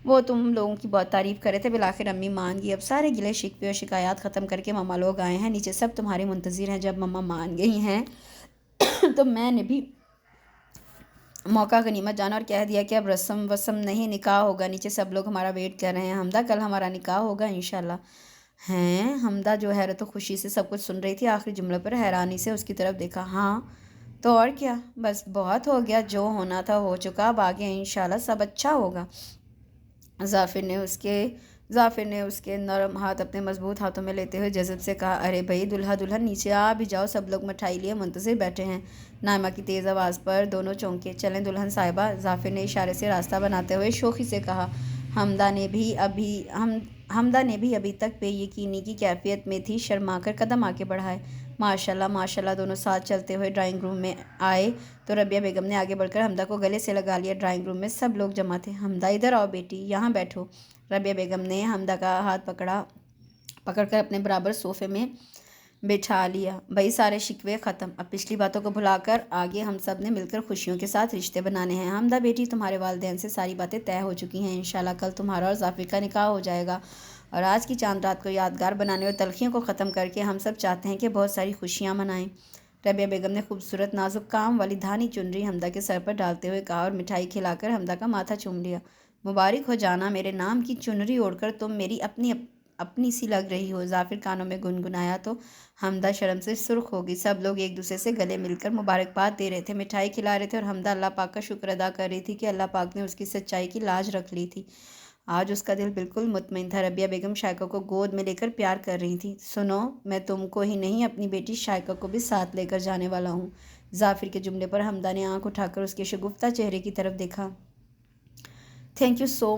وہ تم لوگوں کی بہت تعریف کر رہے تھے۔ بالآخر امی مان گئی۔ اب سارے گلے شکوے اور شکایات ختم کر کے مما لوگ آئے ہیں، نیچے سب تمہارے منتظر ہیں۔ جب مما مان گئی ہیں تو میں نے بھی موقع غنیمت جانا اور کہہ دیا کہ اب رسم وسم نہیں، نکاح ہوگا، نیچے سب لوگ ہمارا ویٹ کر رہے ہیں۔ حمدہ، کل ہمارا نکاح ہوگا انشاءاللہ۔ ہیں؟ حمدہ جو حیرت و خوشی سے سب کچھ سن رہی تھی، آخری جملے پر حیرانی سے اس کی طرف دیکھا۔ ہاں تو اور کیا، بس بہت ہو گیا، جو ہونا تھا ہو چکا، اب آگے انشاءاللہ سب اچھا ہوگا۔ ظافر نے اس کے نرم ہاتھ اپنے مضبوط ہاتھوں میں لیتے ہوئے جذب سے کہا، ارے بھائی، دلہا دلہن نیچے آ بھی جاؤ، سب لوگ مٹھائی لیے منتظر بیٹھے ہیں۔ نائمہ کی تیز آواز پر دونوں چونکے۔ چلیں دلہن صاحبہ، ظافر نے اشارے سے راستہ بناتے ہوئے شوخی سے کہا۔ حمدہ نے بھی ابھی تک بے یقینی کی کیفیت میں تھی، شرما کر قدم آگے بڑھائے۔ ماشاءاللہ ماشاءاللہ، دونوں ساتھ چلتے ہوئے ڈرائنگ روم میں آئے تو ربیہ بیگم نے آگے بڑھ کر حمدہ کو گلے سے لگا لیا۔ ڈرائنگ روم میں سب لوگ جمع تھے۔ حمدہ، ادھر آؤ بیٹی، یہاں بیٹھو۔ ربیہ بیگم نے حمدہ کا ہاتھ پکڑ کر اپنے برابر صوفے میں بٹھا لیا۔ بھائی، سارے شکوے ختم، اب پچھلی باتوں کو بھلا کر آگے ہم سب نے مل کر خوشیوں کے ساتھ رشتے بنانے ہیں۔ حمدہ بیٹی، تمہارے والدین سے ساری باتیں طے ہو چکی ہیں، انشاءاللہ کل تمہارا اور ظافر کا نکاح ہو جائے گا، اور آج کی چاند رات کو یادگار بنانے اور تلخیوں کو ختم کر کے ہم سب چاہتے ہیں کہ بہت ساری خوشیاں منائیں۔ ربیہ بیگم نے خوبصورت نازک کام والی دھانی چنری حمدہ کے سر پر ڈالتے ہوئے کہا اور مٹھائی کھلا کر حمدہ کا ماتھا چوم لیا۔ مبارک ہو جانا، میرے نام کی چنری اوڑھ کر تم میری اپنی سی لگ رہی ہو۔ ظافر کانوں میں گنگنایا تو حمدہ شرم سے سرخ ہو گئی۔ سب لوگ ایک دوسرے سے گلے مل کر مبارکباد دے رہے تھے، مٹھائی کھلا رہے تھے، اور حمدہ اللہ پاک کا شکر ادا کر رہی تھی کہ اللہ پاک نے اس کی سچائی کی لاج رکھ لی تھی۔ آج اس کا دل بالکل مطمئن تھا۔ ربیہ بیگم شائقہ کو گود میں لے کر پیار کر رہی تھی۔ سنو، میں تم کو ہی نہیں، اپنی بیٹی شائقہ کو بھی ساتھ لے کر جانے والا ہوں۔ ظافر کے جملے پر حمدہ نے آنکھ اٹھا کر اس کے شگفتہ چہرے کی طرف دیکھا۔ Thank you so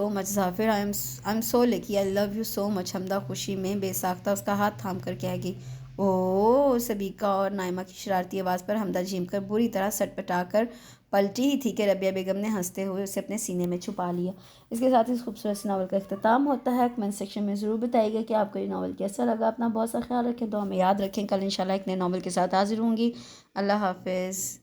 much Zafir, I am so lucky, I love you so much. Hamda خوشی میں بے ساختہ اس کا ہاتھ تھام کر کہہ گئی۔ اوہ، سبیکہ اور نائمہ کی شرارتی آواز پر حمدہ جھیم کر بری طرح سٹ پٹا کر پلٹی ہی تھی کہ ربیہ بیگم نے ہنستے ہوئے اسے اپنے سینے میں چھپا لیا۔ اس کے ساتھ اس خوبصورت سے ناول کا اختتام ہوتا ہے۔ کمنٹ سیکشن میں ضرور بتائیے گا کہ آپ کو یہ ناول کیسا لگا۔ اپنا بہت سا خیال رکھیں، دعا میں یاد رکھیں۔ کل انشاءاللہ ایک نئے ناول کے ساتھ حاضر ہوں گی۔ اللہ حافظ۔